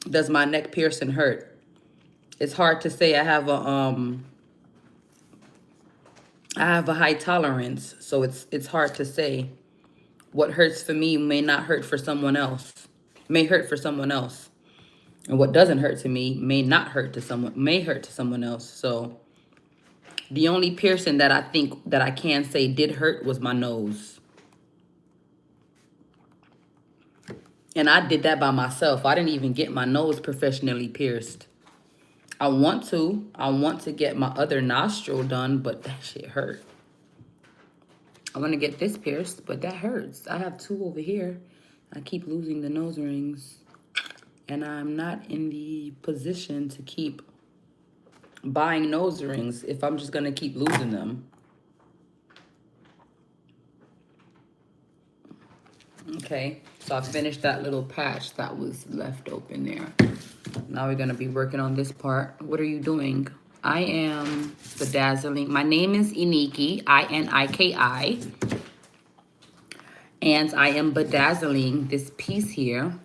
A: does my neck piercing hurt? It's hard to say. I have a high tolerance, so it's hard to say. What hurts for me may not hurt for someone else. May hurt for someone else. And what doesn't hurt to me may hurt to someone else. So the only piercing that I think that I can say did hurt was my nose. And I did that by myself. I didn't even get my nose professionally pierced. I want to get my other nostril done, but that shit hurt. I want to get this pierced, but that hurts. I have 2 over here. I keep losing the nose rings. And I'm not in the position to keep buying nose rings if I'm just going to keep losing them. Okay, so I finished that little patch that was left open there. Now we're going to be working on this part. What are you doing? I am bedazzling. My name is Iniki, I-N-I-K-I. And I am bedazzling this piece here.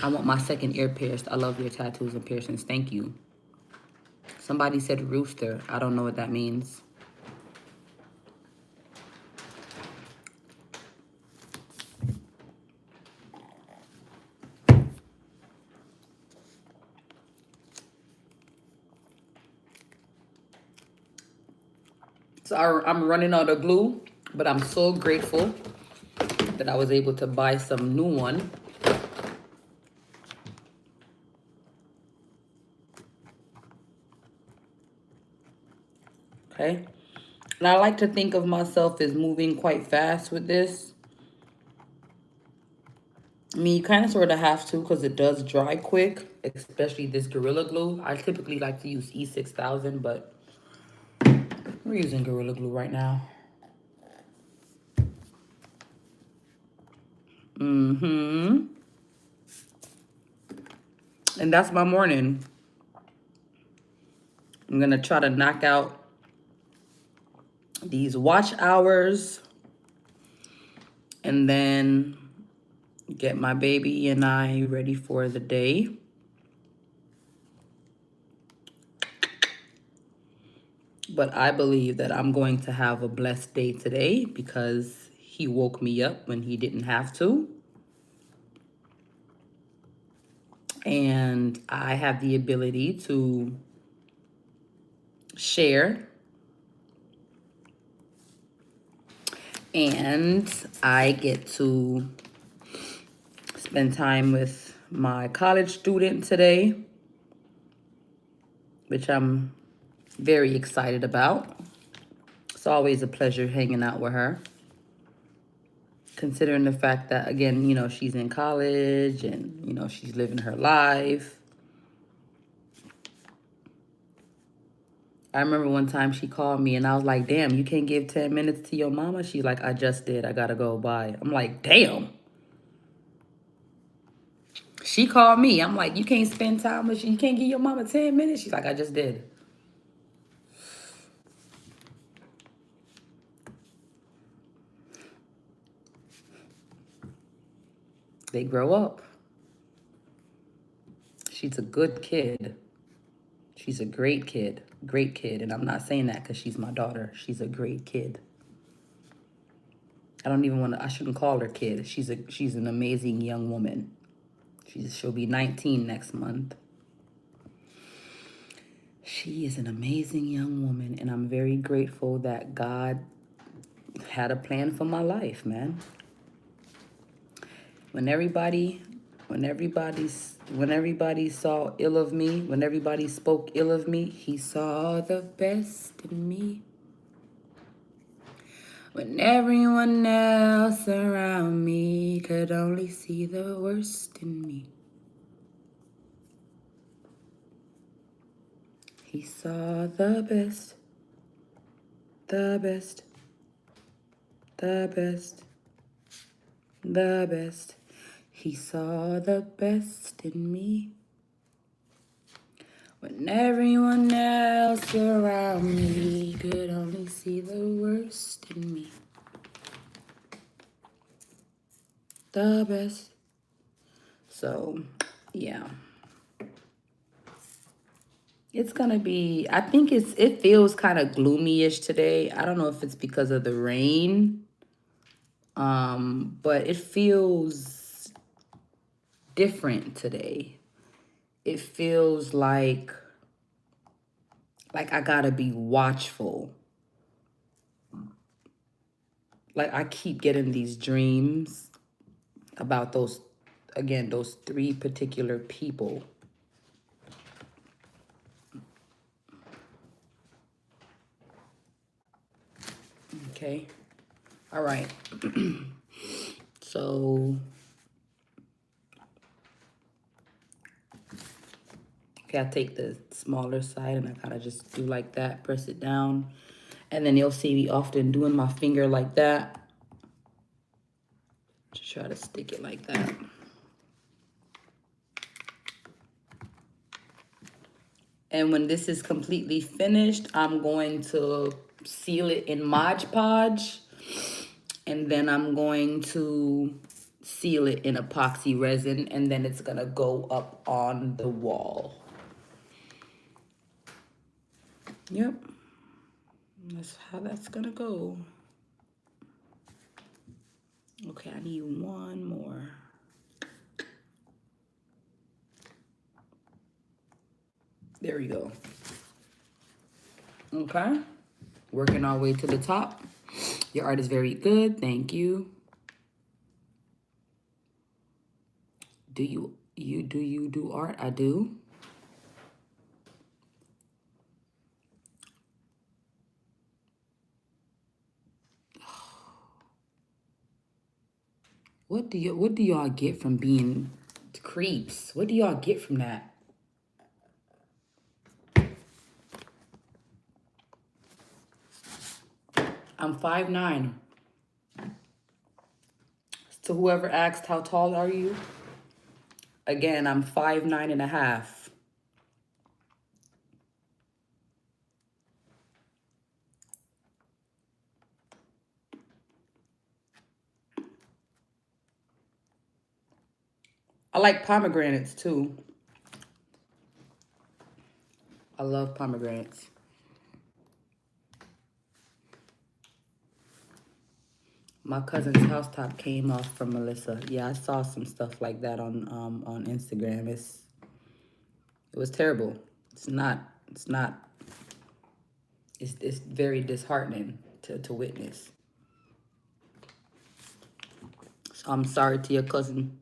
A: I want my second ear pierced. I love your tattoos and piercings. Thank you. Somebody said rooster. I don't know what that means. So I'm running out of glue, but I'm so grateful that I was able to buy some new one. Okay. And I like to think of myself as moving quite fast with this. I mean, you kind of sort of have to because it does dry quick, especially this Gorilla Glue. I typically like to use E6000, but we're using Gorilla Glue right now. And that's my morning. I'm going to try to knock out these watch hours and then get my baby and I ready for the day. But I believe that I'm going to have a blessed day today because he woke me up when he didn't have to. And I have the ability to share. And I get to spend time with my college student today, which I'm very excited about. It's always a pleasure hanging out with her. Considering the fact that, again, you know, she's in college and, you know, she's living her life. I remember one time she called me and I was like, damn, you can't give 10 minutes to your mama? She's like, I just did. I gotta go. Bye. I'm like, damn. She called me. I'm like, you can't spend time with you can't give your mama 10 minutes? She's like, I just did. They grow up. She's a good kid. She's a great kid. Great kid. And I'm not saying that because she's my daughter. She's a great kid. I don't even want to, I shouldn't call her kid. She's an amazing young woman. She'll be 19 next month. She is an amazing young woman, and I'm very grateful that God had a plan for my life, man. When everybody saw ill of me, when everybody spoke ill of me, he saw the best in me. When everyone else around me could only see the worst in me. He saw the best, the best, the best, the best. He saw the best in me. When everyone else around me could only see the worst in me. The best. So, yeah. It's gonna be, I think it feels kind of gloomy-ish today. I don't know if it's because of the rain. But it feels different today. It feels like I gotta be watchful. Like I keep getting these dreams about those three particular people. Okay. All right. So, okay, I take the smaller side and I kind of just do like that, press it down. And then you'll see me often doing my finger like that. Just try to stick it like that. And when this is completely finished, I'm going to seal it in Mod Podge. And then I'm going to seal it in epoxy resin. And then it's going to go up on the wall. Yep. That's how that's going to go. Okay, I need one more. There we go. Okay. Working our way to the top. Your art is very good. Thank you. Do you do art? I do. What do y'all get from being creeps? What do y'all get from that? I'm 5'9". So whoever asked how tall are you? Again, I'm 5'9" and a half. I like pomegranates too. I love pomegranates. My cousin's housetop came off from Melissa. Yeah, I saw some stuff like that on Instagram. It was terrible. It's very disheartening to witness. So I'm sorry to your cousin.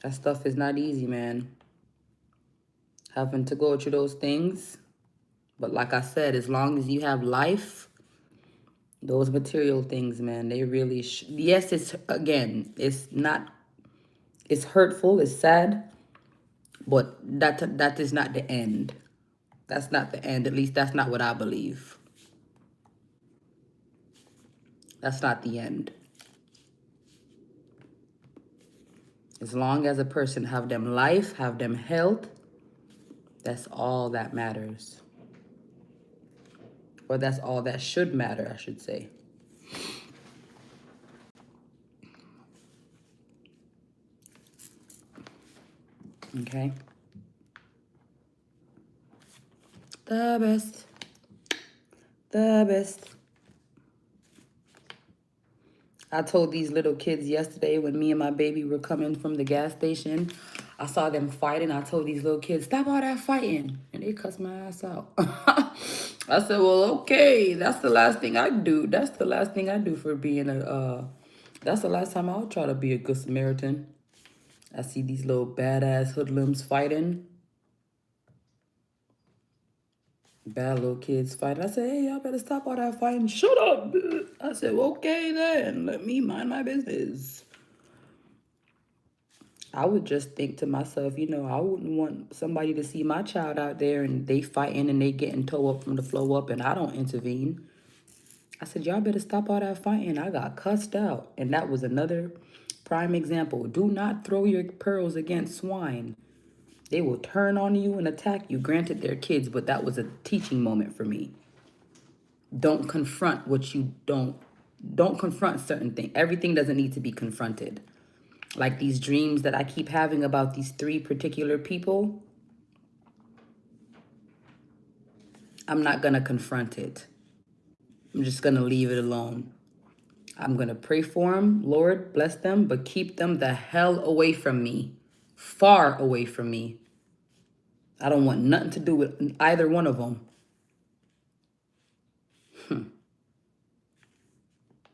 A: That stuff is not easy, man. Having to go through those things. But like I said, as long as you have life, those material things, man, they really, yes, it's hurtful, it's sad, but that is not the end. That's not the end. At least that's not what I believe. That's not the end. As long as a person have them life, have them health, that's all that matters. Or that's all that should matter, I should say. Okay? The best. The best. I told these little kids yesterday when me and my baby were coming from the gas station, I saw them fighting. I told these little kids, stop all that fighting. And they cussed my ass out. I said, well, okay, that's the last thing I do. That's the last thing I do for being that's the last time I'll try to be a good Samaritan. I see these little badass hoodlums fighting. Bad little kids fighting. I said, hey, y'all better stop all that fighting. Shut up. I said, well, okay then. Let me mind my business. I would just think to myself, you know, I wouldn't want somebody to see my child out there and they fighting and they getting towed up from the flow up and I don't intervene. I said, y'all better stop all that fighting. I got cussed out. And that was another prime example. Do not throw your pearls against swine. They will turn on you and attack you. Granted, they're kids, but that was a teaching moment for me. Don't confront what you don't confront certain things. Everything doesn't need to be confronted. Like these dreams that I keep having about these 3 particular people, I'm not going to confront it. I'm just going to leave it alone. I'm going to pray for them. Lord, bless them, but keep them the hell away from me. Far away from me. I don't want nothing to do with either one of them.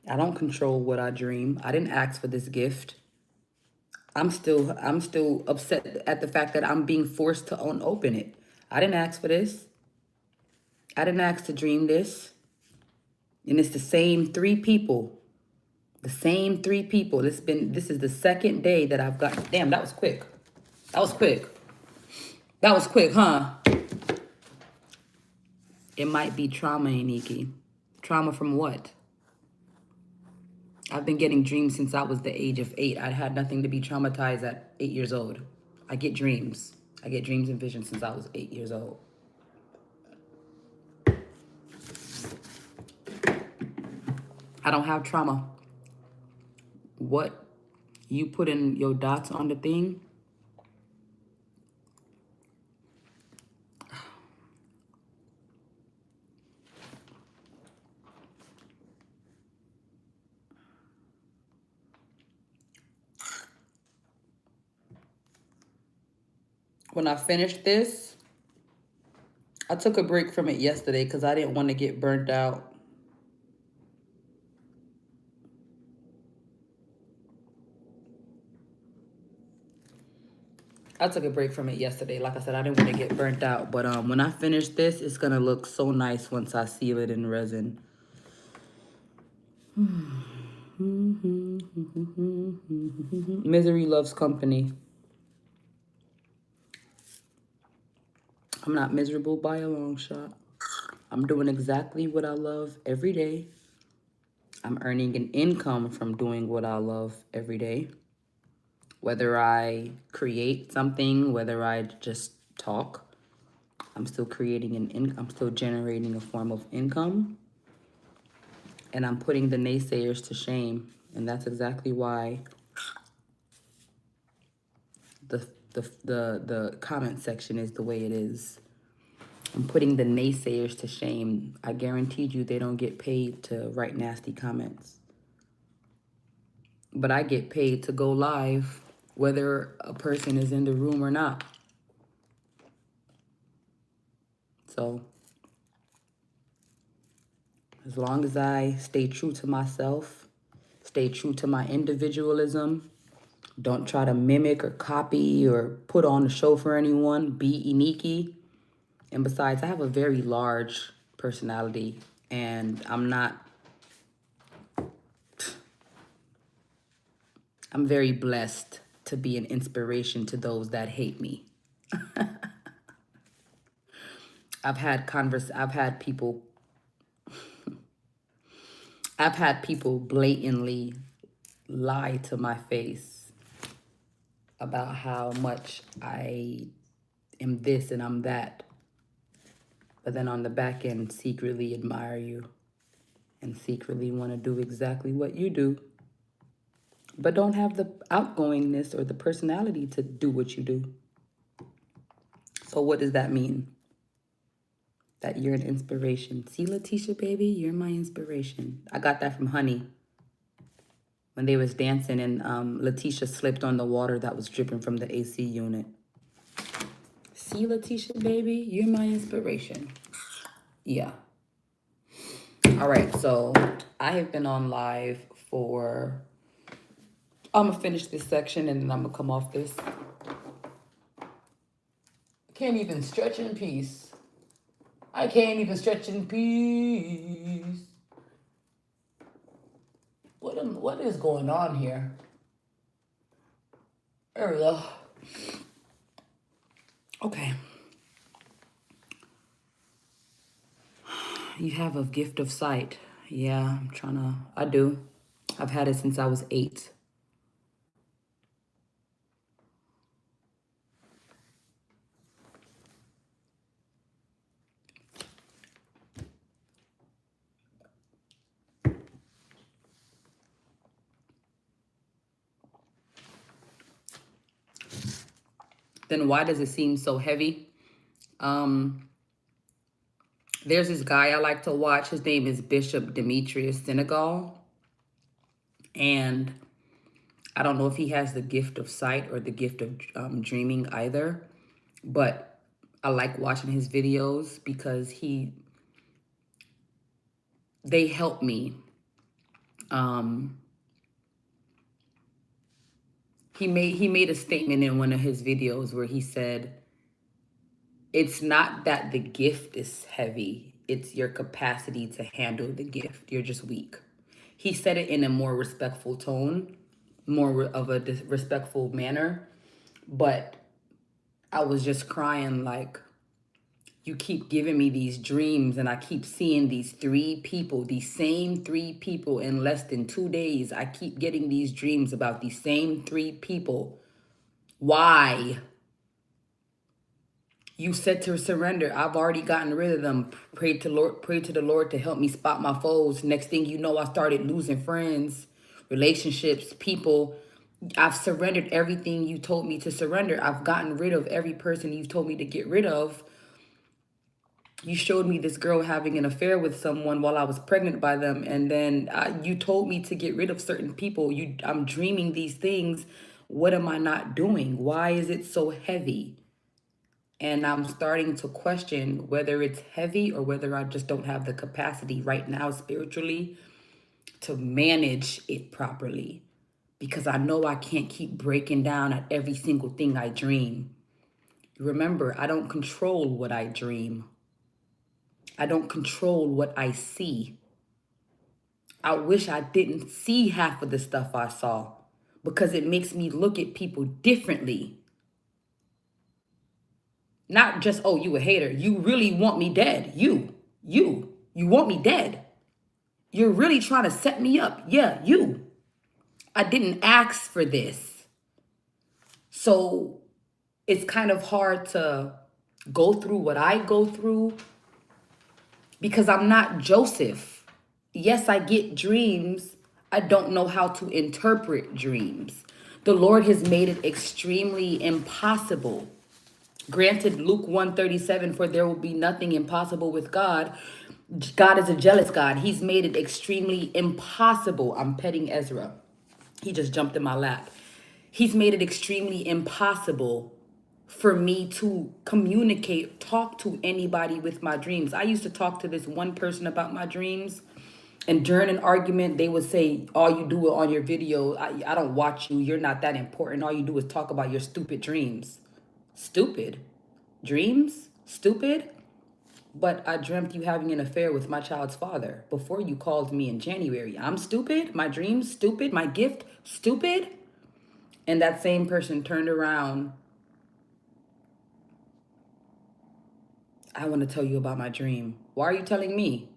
A: I don't control what I dream. I didn't ask for this gift. I'm still upset at the fact that I'm being forced to open it. I didn't ask for this. I didn't ask to dream this. And it's the same 3 people. The same 3 people. This is the second day that I've got. Damn, that was quick. That was quick. That was quick, huh? It might be trauma, Iniki. Trauma from what? I've been getting dreams since I was the age of 8. I had nothing to be traumatized at 8 years old. I get dreams. I get dreams and visions since I was 8 years old. I don't have trauma. What you put in your dots on the thing, when I finished this, I took a break from it yesterday because I didn't want to get burnt out. I took a break from it yesterday. Like I said, I didn't want to get burnt out. But when I finish this, it's going to look so nice once I seal it in resin. Misery loves company. I'm not miserable by a long shot. I'm doing exactly what I love every day. I'm earning an income from doing what I love every day. Whether I create something, whether I just talk, I'm still creating I'm still generating a form of income. And I'm putting the naysayers to shame. And that's exactly why the comment section is the way it is. I'm putting the naysayers to shame. I guaranteed you they don't get paid to write nasty comments. But I get paid to go live whether a person is in the room or not. So as long as I stay true to myself, stay true to my individualism, don't try to mimic or copy or put on a show for anyone, be Iniki. And besides, I have a very large personality and I'm very blessed to be an inspiration to those that hate me. I've had people blatantly lie to my face about how much I am this and I'm that. But then on the back end, secretly admire you and secretly want to do exactly what you do. But don't have the outgoingness or the personality to do what you do. So what does that mean? That you're an inspiration. See, Letitia, baby, you're my inspiration. I got that from Honey when they was dancing and Letitia slipped on the water that was dripping from the AC unit. See, Letitia, baby, you're my inspiration. Yeah. All right, so I have been on live for, I'm going to finish this section and then I'm going to come off this. Can't even stretch in peace. I can't even stretch in peace. What is going on here? There we go. Okay. You have a gift of sight. Yeah, I do. I've had it since I was 8. Then why does it seem so heavy? There's this guy I like to watch. His name is Bishop Demetrius Senegal. And I don't know if he has the gift of sight or the gift of dreaming either. But I like watching his videos because they help me. He made a statement in one of his videos where he said, it's not that the gift is heavy, it's your capacity to handle the gift. You're just weak. He said it in a more respectful tone, more of a respectful manner, but I was just crying like, you keep giving me these dreams and I keep seeing these 3 people, these same 3 people in less than 2 days. I keep getting these dreams about these same 3 people. Why? You said to surrender. I've already gotten rid of them. Pray to the Lord to help me spot my foes. Next thing you know, I started losing friends, relationships, people. I've surrendered everything you told me to surrender. I've gotten rid of every person you've told me to get rid of. You showed me this girl having an affair with someone while I was pregnant by them. And then you told me to get rid of certain people. I'm dreaming these things. What am I not doing? Why is it so heavy? And I'm starting to question whether it's heavy or whether I just don't have the capacity right now spiritually to manage it properly. Because I know I can't keep breaking down at every single thing I dream. Remember, I don't control what I dream. I don't control what I see. I wish I didn't see half of the stuff I saw because it makes me look at people differently. Not just, oh, you a hater. You really want me dead. You want me dead. You're really trying to set me up. Yeah, you. I didn't ask for this. So it's kind of hard to go through what I go through because I'm not Joseph. Yes, I get dreams. I don't know how to interpret dreams. The Lord has made it extremely impossible. Granted, Luke 1:37, for there will be nothing impossible with God. God is a jealous God. He's made it extremely impossible. I'm petting Ezra. He just jumped in my lap. He's made it extremely impossible for me to communicate, talk to anybody with my dreams. I used to talk to this one person about my dreams. And during an argument, they would say, all you do on your video, I don't watch you. You're not that important. All you do is talk about your stupid dreams. Stupid dreams? Stupid? But I dreamt you having an affair with my child's father before you called me in January. I'm stupid? My dreams stupid? My gift stupid? And that same person turned around. I want to tell you about my dream. Why are you telling me?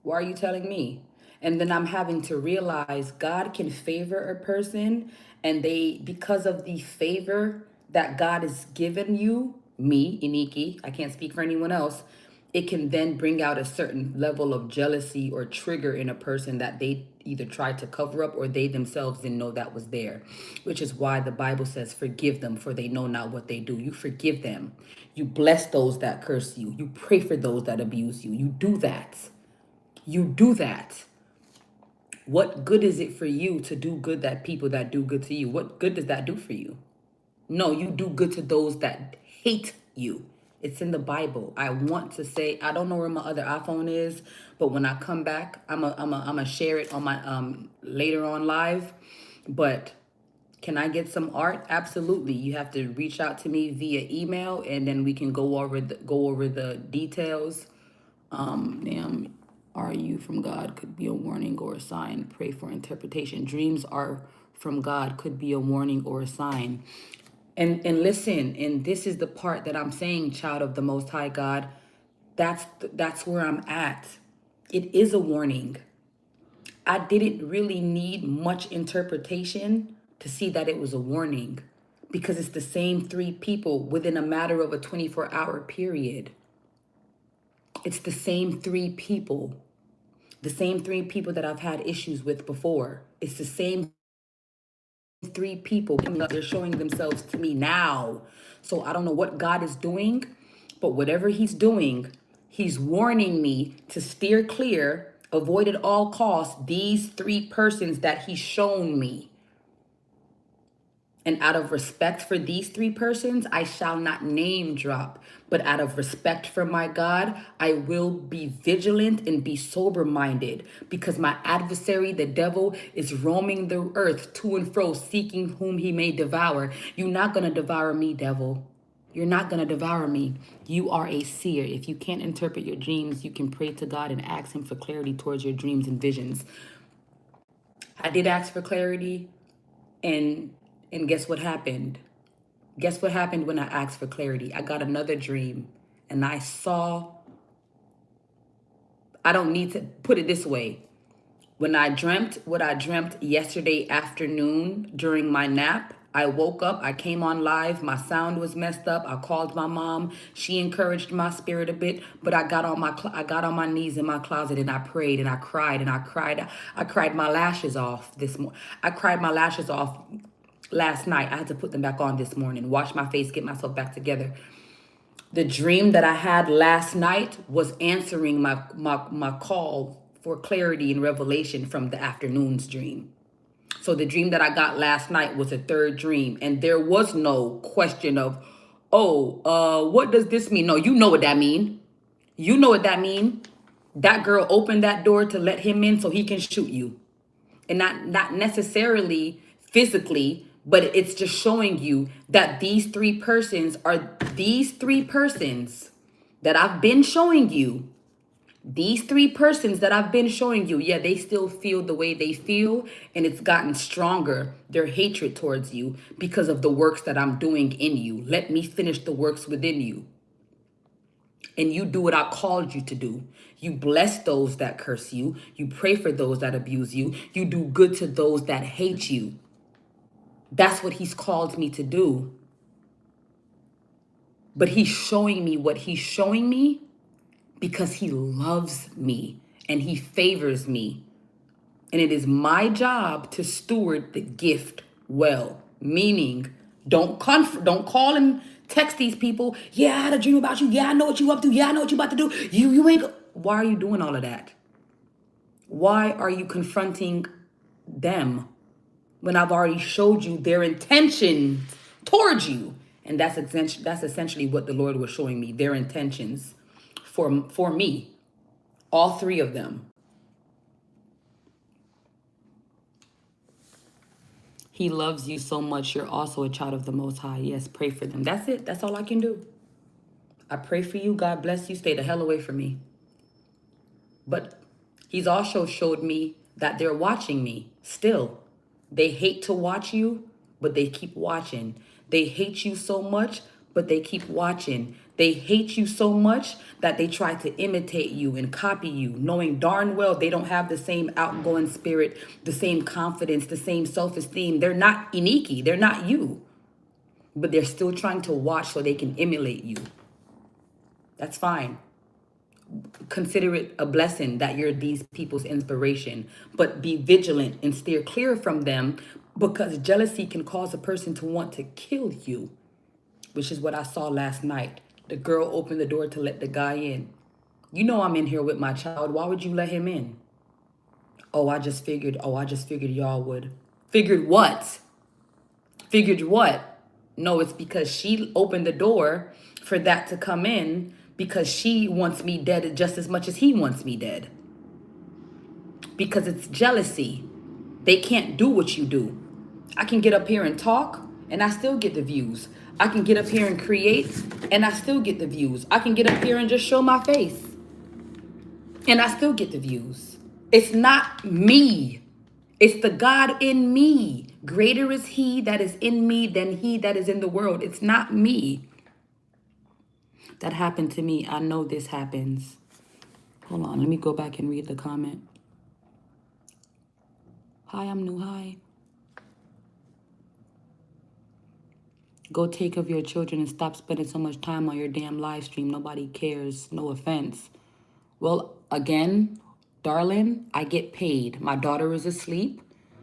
A: Why are you telling me? And then I'm having to realize God can favor a person, and because of the favor that God has given you, me, Iniki, I can't speak for anyone else, it can then bring out a certain level of jealousy or trigger in a person that they either tried to cover up or they themselves didn't know that was there, which is why the Bible says, forgive them for they know not what they do. You forgive them. You bless those that curse you. You pray for those that abuse you. You do that. You do that. What good is it for you to do good that people that do good to you? What good does that do for you? No, you do good to those that hate you. It's in the Bible. I want to say, I don't know where my other iPhone is, but when I come back, I'm a share it on my later on live. But can I get some art? Absolutely. You have to reach out to me via email, and then we can go over the details. Damn, are you from God? Could be a warning or a sign. Pray for interpretation. Dreams are from God. Could be a warning or a sign. And listen, and this is the part that I'm saying, child of the Most High God. That's where I'm at. It is a warning. I didn't really need much interpretation to see that it was a warning, because it's the same three people within a matter of a 24-hour period. It's the same three people. The same three people that I've had issues with before. It's the same three people coming up. They're showing themselves to me now. So I don't know what God is doing, but whatever he's doing, he's warning me to steer clear, avoid at all costs these three persons that he's shown me. And out of respect for these three persons, I shall not name drop. But out of respect for my God, I will be vigilant and be sober minded, because my adversary, the devil, is roaming the earth to and fro, seeking whom he may devour. You're not going to devour me, devil. You're not going to devour me. You are a seer. If you can't interpret your dreams, you can pray to God and ask him for clarity towards your dreams and visions. I did ask for clarity, and guess what happened? Guess what happened when I asked for clarity? I got another dream, and I don't need to put it this way. When I dreamt what I dreamt yesterday afternoon during my nap, I woke up, I came on live, my sound was messed up. I called my mom. She encouraged my spirit a bit, but I got on my knees in my closet, and I prayed, and I cried, and I cried. I cried my lashes off this morning. I cried my lashes off last night. I had to put them back on this morning, wash my face, get myself back together. The dream that I had last night was answering my call for clarity and revelation from the afternoon's dream. So the dream that I got last night was a third dream, and there was no question of, what does this mean? No, you know what that mean. You know what that mean. That girl opened that door to let him in so he can shoot you. And not necessarily physically, but it's just showing you that these three persons that I've been showing you. These three persons that I've been showing you, yeah, they still feel the way they feel, and it's gotten stronger, their hatred towards you, because of the works that I'm doing in you. Let me finish the works within you. And you do what I called you to do. You bless those that curse you. You pray for those that abuse you. You do good to those that hate you. That's what he's called me to do. But he's showing me what he's showing me because he loves me and he favors me. And it is my job to steward the gift well. Meaning, don't call and text these people. Yeah, I had a dream about you. Yeah, I know what you up to. Yeah, I know what you about to do. You ain't. Why are you doing all of that? Why are you confronting them when I've already showed you their intentions towards you? And that's essentially what the Lord was showing me, their intentions for me, all three of them. He loves you so much. You're also a child of the Most High. Yes, pray for them. That's it. That's all I can do. I pray for you. God bless you. Stay the hell away from me. But he's also showed me that they're watching me still. They hate to watch you, but they keep watching. They hate you so much, but they keep watching. They hate you so much that they try to imitate you and copy you, knowing darn well they don't have the same outgoing spirit, the same confidence, the same self-esteem. They're not Iniki. They're not you. But they're still trying to watch so they can emulate you. That's fine. Consider it a blessing that you're these people's inspiration, but be vigilant and steer clear from them, because jealousy can cause a person to want to kill you, which is what I saw last night. The girl opened the door to let the guy in. You know I'm in here with my child. Why would you let him in? Oh, I just figured y'all would. Figured what? Figured what? No, it's because she opened the door for that to come in because she wants me dead just as much as he wants me dead. Because it's jealousy. They can't do what you do. I can get up here and talk and I still get the views. I can get up here and create and I still get the views. I can get up here and just show my face and I still get the views. It's not me. It's the God in me. Greater is he that is in me than he that is in the world. It's not me. That happened to me. I know this happens. Hold on. Let me go back and read the comment. Hi, I'm new. Hi. Go take care of your children and stop spending so much time on your damn live stream. Nobody cares. No offense. Well, again, darling, I get paid. My daughter is asleep.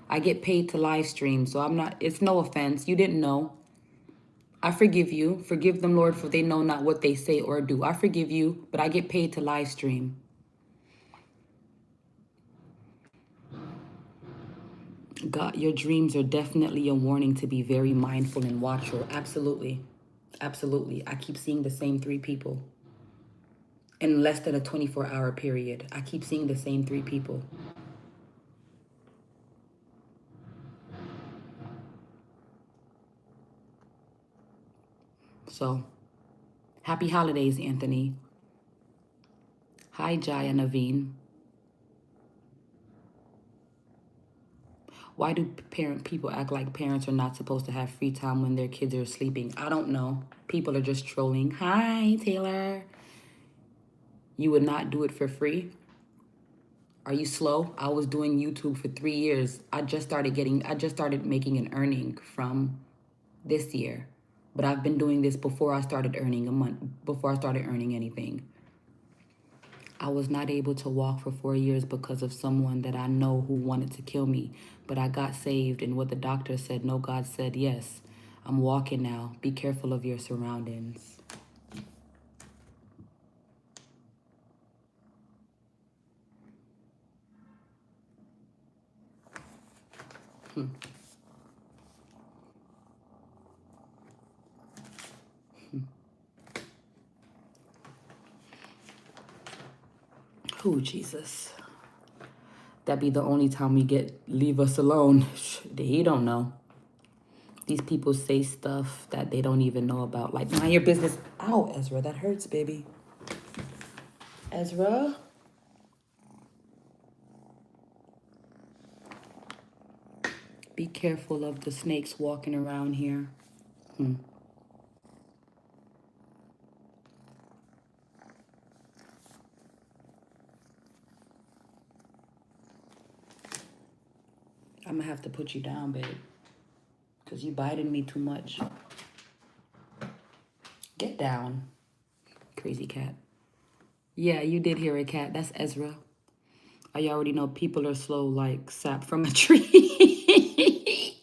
A: I get paid to live stream. So I'm not, it's no offense. You didn't know. I forgive you. Forgive them, Lord, for they know not what they say or do. I forgive you, but I get paid to live stream. God, your dreams are definitely a warning to be very mindful and watchful. Absolutely. Absolutely. I keep seeing the same 3 people in less than a 24-hour period. I keep seeing the same 3 people. So, happy holidays, Anthony. Hi, Jaya Naveen. Why do people act like parents are not supposed to have free time when their kids are sleeping? I don't know. People are just trolling. Hi, Taylor. You would not do it for free? Are you slow? I was doing YouTube for 3 years. I just started making an earning from this year. But I've been doing this before I started earning anything. I was not able to walk for 4 years because of someone that I know who wanted to kill me. But I got saved, and what the doctor said, no, God said yes. I'm walking now. Be careful of your surroundings. Oh, Jesus. That be the only time we leave us alone. He don't know. These people say stuff that they don't even know about. Like, mind your business. Ow, Ezra, that hurts, baby. Ezra? Be careful of the snakes walking around here. I'm gonna have to put you down, babe. Because you biting me too much. Get down. Crazy cat. Yeah, you did hear a cat. That's Ezra. I already know people are slow like sap from a tree.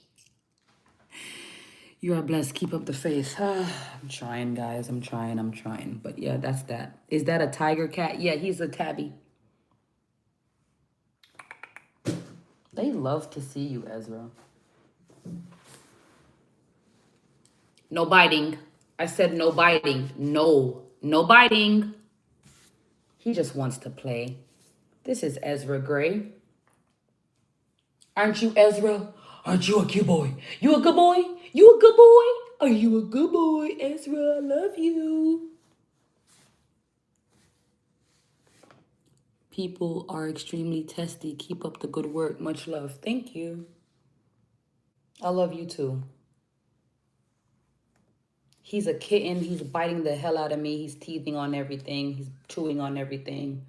A: You are blessed. Keep up the face. I'm trying, guys. I'm trying. But yeah, that's that. Is that a tiger cat? Yeah, he's a tabby. They love to see you, Ezra. No biting. I said no biting. No biting. He just wants to play. This is Ezra Gray. Aren't you Ezra? Aren't you a cute boy? You a good boy? You a good boy? Are you a good boy, Ezra? I love you. People are extremely testy. Keep up the good work. Much love. Thank you. I love you too. He's a kitten. He's biting the hell out of me. He's teething on everything. He's chewing on everything.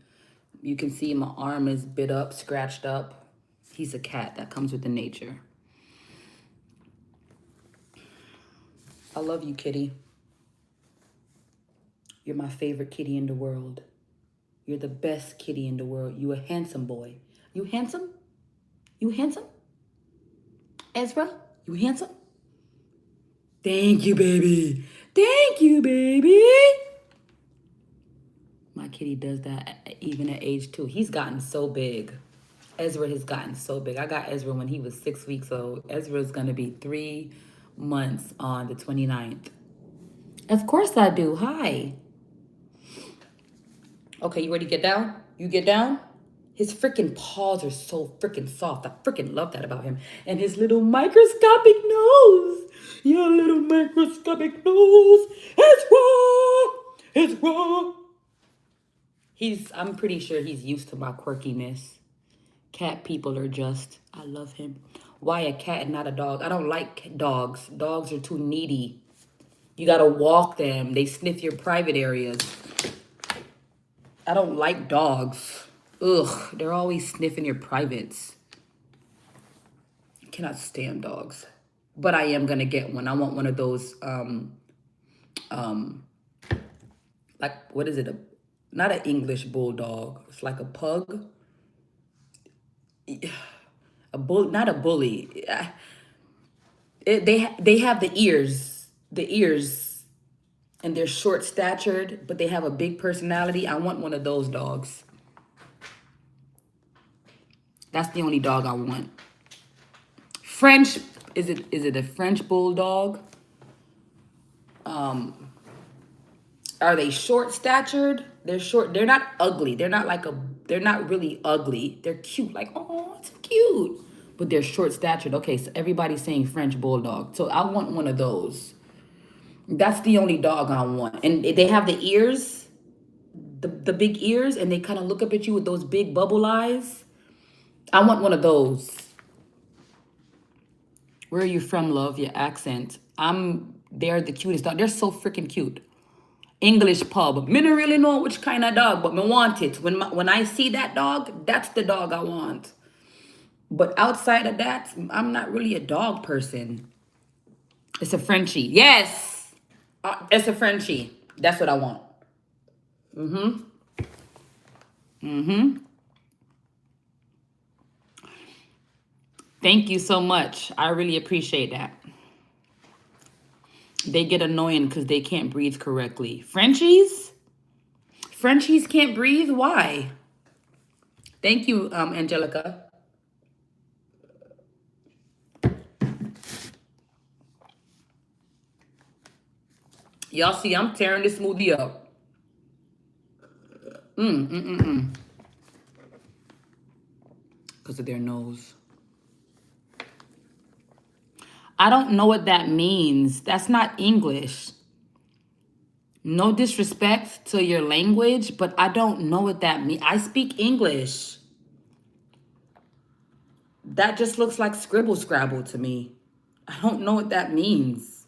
A: You can see my arm is bit up, scratched up. He's a cat. That comes with the nature. I love you, kitty. You're my favorite kitty in the world. You're the best kitty in the world. You a handsome boy. You handsome? You handsome? Ezra, you handsome? Thank you, baby. Thank you, baby. My kitty does that even at age 2. He's gotten so big. Ezra has gotten so big. I got Ezra when he was 6 weeks old. Ezra's gonna be 3 months on the 29th. Of course I do. Hi. Okay, you ready to get down? You get down? His freaking paws are so freaking soft. I freaking love that about him. And his little microscopic nose. Your little microscopic nose. It's raw. It's raw. I'm pretty sure he's used to my quirkiness. Cat people are just, I love him. Why a cat and not a dog? I don't like dogs. Dogs are too needy. You gotta walk them. They sniff your private areas. I don't like dogs. Ugh, they're always sniffing your privates. I cannot stand dogs. But I am gonna get one. I want one of those, like, what is it? Not an English bulldog. It's like a pug. Not a bully. They have the ears, and they're short statured, but they have a big personality. I want one of those dogs. That's the only dog I want. French, is it a French bulldog? Are they short statured? They're short. They're not ugly. They're not really ugly. They're cute. Like, oh, it's cute. But they're short statured. Okay, so everybody's saying French bulldog. So I want one of those. That's the only dog I want. And they have the ears, the big ears, and they kind of look up at you with those big bubble eyes. I want one of those. Where are you from, love? Your accent. They're the cutest dog. They're so freaking cute. English pub. Me don't really know which kind of dog, but me want it. When I see that dog, that's the dog I want. But outside of that, I'm not really a dog person. It's a Frenchie. Yes. It's a Frenchie. That's what I want. Thank you so much. I really appreciate that. They get annoying because they can't breathe correctly. Frenchies? Frenchies can't breathe? Why? Thank you, Angelica. Y'all see, I'm tearing this smoothie up. Because of their nose. I don't know what that means. That's not English. No disrespect to your language, but I don't know what that means. I speak English. That just looks like scribble scrabble to me. I don't know what that means.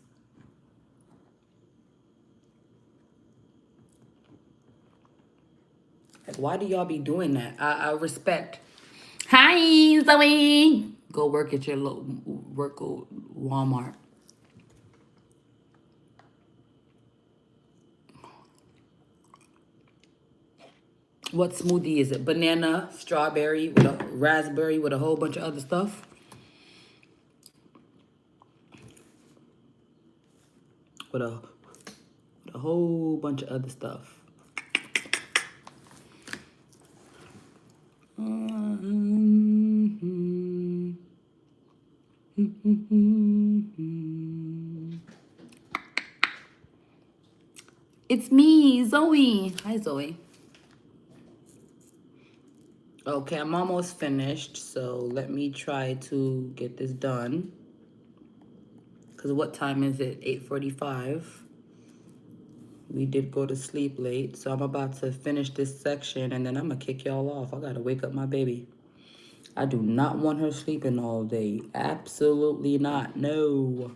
A: Like, why do y'all be doing that? I respect. Hi, Zoe. Go work at your work at Walmart. What smoothie is it? Banana, strawberry, with a raspberry, with a whole bunch of other stuff. With a whole bunch of other stuff. It's me, Zoe. Hi, Zoe. Okay, I'm almost finished, so let me try to get this done. Because what time is it? 8:45. We did go to sleep late, so I'm about to finish this section, and then I'm going to kick y'all off. I got to wake up my baby. I do not want her sleeping all day. Absolutely not. No.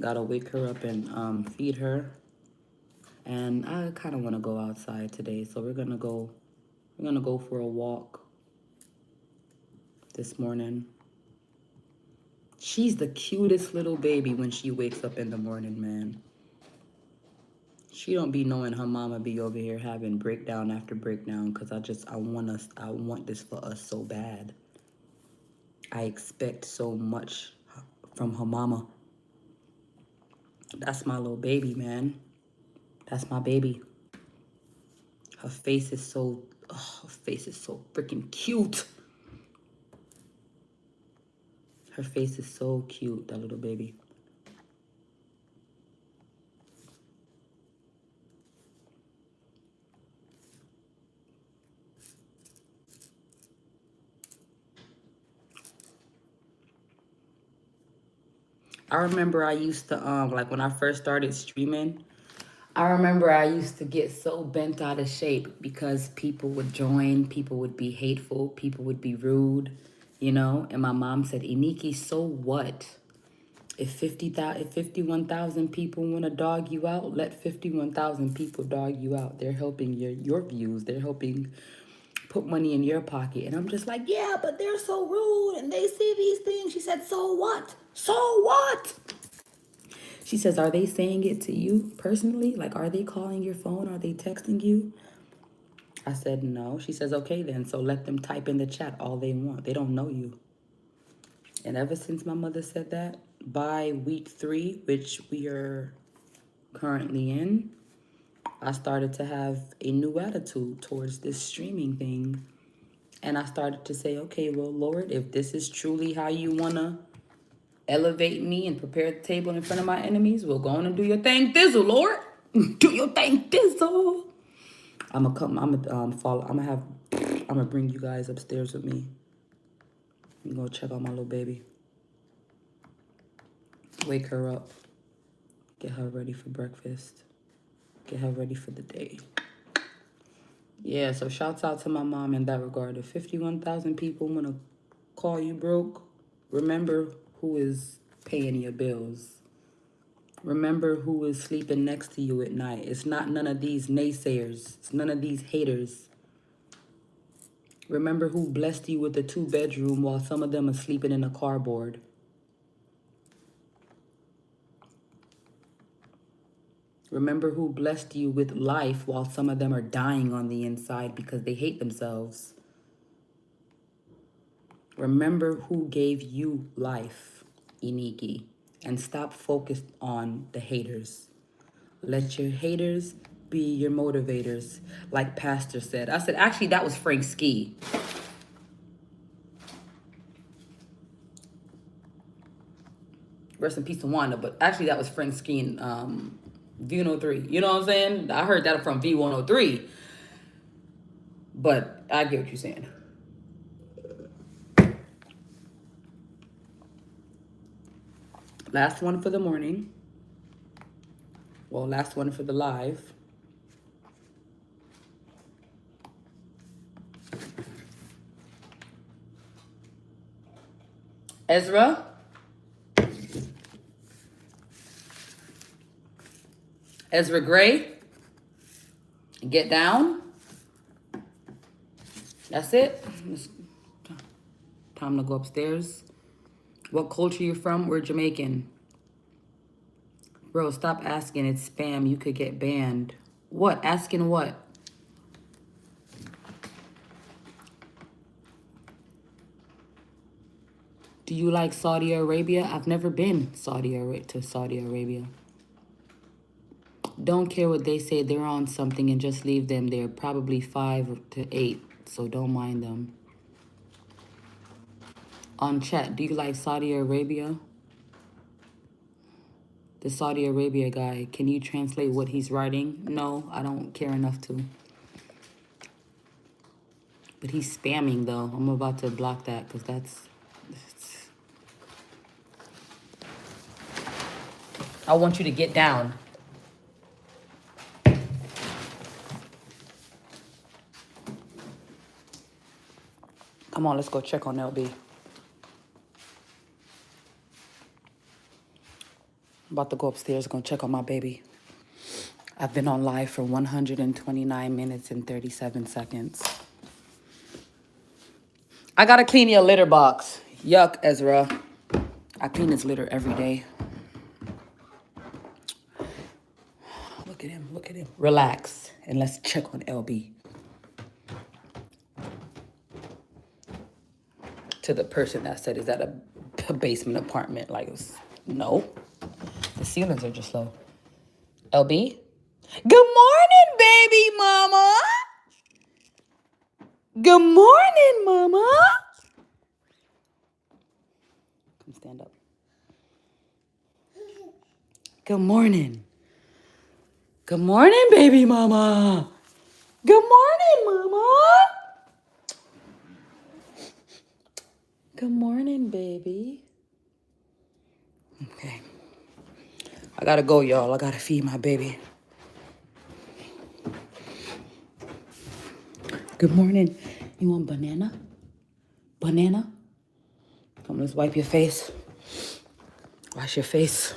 A: Got to wake her up and feed her. And I kind of want to go outside today, so we're going to go for a walk this morning. She's the cutest little baby when she wakes up in the morning, man. She don't be knowing her mama be over here having breakdown after breakdown because I want this for us so bad. I expect so much from her mama. That's my little baby, man. That's my baby. Her face is so freaking cute. Her face is so cute, that little baby. I remember I used to, like when I first started streaming, I remember I used to get so bent out of shape because people would join, people would be hateful, people would be rude, you know? And my mom said, Iniki, so what? If 51,000 people want to dog you out, let 51,000 people dog you out. They're helping your views. They're helping put money in your pocket. And I'm just like, yeah, but they're so rude and they see these things. She said, so what? So what? She says, are they saying it to you personally? Like, are they calling your phone? Are they texting you? I said, no. She says, okay, then. So let them type in the chat all they want. They don't know you. And ever since my mother said that, by week 3, which we are currently in, I started to have a new attitude towards this streaming thing. And I started to say, okay, well, Lord, if this is truly how you want to elevate me and prepare the table in front of my enemies, we'll go on and do your thing, thizzle, Lord. Do your thing, thizzle. I'm gonna bring you guys upstairs with me. I'm gonna check on my little baby. Wake her up. Get her ready for breakfast. Get her ready for the day. Yeah, so shouts out to my mom in that regard. If 51,000 people want to call you broke, remember who is paying your bills. Remember who is sleeping next to you at night. It's not none of these naysayers. It's none of these haters. Remember who blessed you with a 2-bedroom while some of them are sleeping in a cardboard. Remember who blessed you with life while some of them are dying on the inside because they hate themselves. Remember who gave you life, Iniki, and stop focused on the haters. Let your haters be your motivators, like Pastor said. I said, actually, that was Frank Ski. Rest in peace to Wanda, but actually that was Frank Ski in V103. You know what I'm saying? I heard that from V103. But I get what you're saying. Last one for the morning. Well, last one for the live. Ezra. Ezra Gray. Get down. That's it. It's time to go upstairs. What culture you from? We're Jamaican. Bro, stop asking. It's spam. You could get banned. What? Asking what? Do you like Saudi Arabia? I've never been to Saudi Arabia. Don't care what they say. They're on something and just leave them. They're probably 5 to 8, so don't mind them. On chat, do you like Saudi Arabia? The Saudi Arabia guy, can you translate what he's writing? No, I don't care enough to. But he's spamming though. I'm about to block that because that's... I want you to get down. Come on, let's go check on LB. I'm about to go upstairs, gonna check on my baby. I've been on live for 129 minutes and 37 seconds. I gotta clean your litter box. Yuck, Ezra. I clean his litter every day. Look at him, look at him. Relax, and let's check on LB. To the person that said, is that a basement apartment? Like, no. The ceilings are just low. LB? Good morning, baby mama. Good morning, Mama. Come stand up. Good morning. Good morning, baby mama. Good morning, Mama. Good morning, baby. Okay. I gotta go, y'all. I gotta feed my baby. Good morning. You want banana? Banana? Come, let's wipe your face. Wash your face.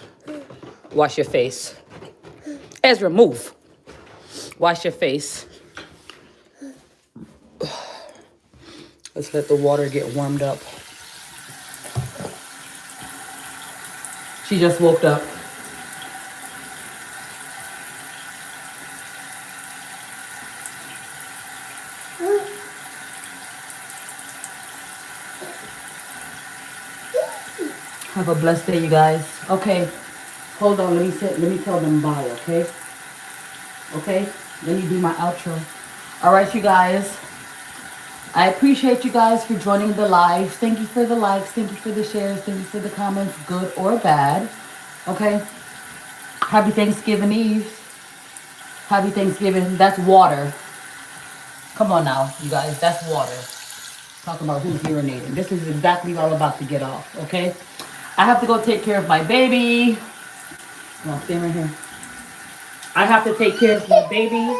A: Wash your face. Ezra, move. Wash your face. Let's let the water get warmed up. She just woke up. Have a blessed day, you guys. Okay. Hold on. Let me tell them bye, okay? Okay? Let me do my outro. All right, you guys. I appreciate you guys for joining the live. Thank you for the likes. Thank you for the shares. Thank you for the comments, good or bad. Okay? Happy Thanksgiving Eve. Happy Thanksgiving. That's water. Come on now, you guys. That's water. Talking about who's urinating. This is exactly what I'm about to get off, okay? I have to go take care of my baby. Come on, stay right here. I have to take care of my baby,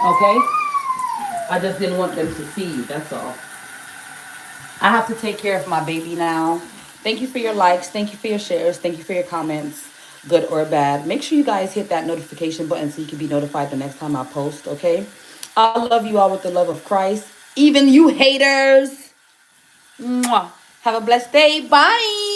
A: okay? I just didn't want them to see, that's all. I have to take care of my baby now. Thank you for your likes. Thank you for your shares. Thank you for your comments, good or bad. Make sure you guys hit that notification button so you can be notified the next time I post, okay? I love you all with the love of Christ. Even you haters. Mwah. Have a blessed day. Bye.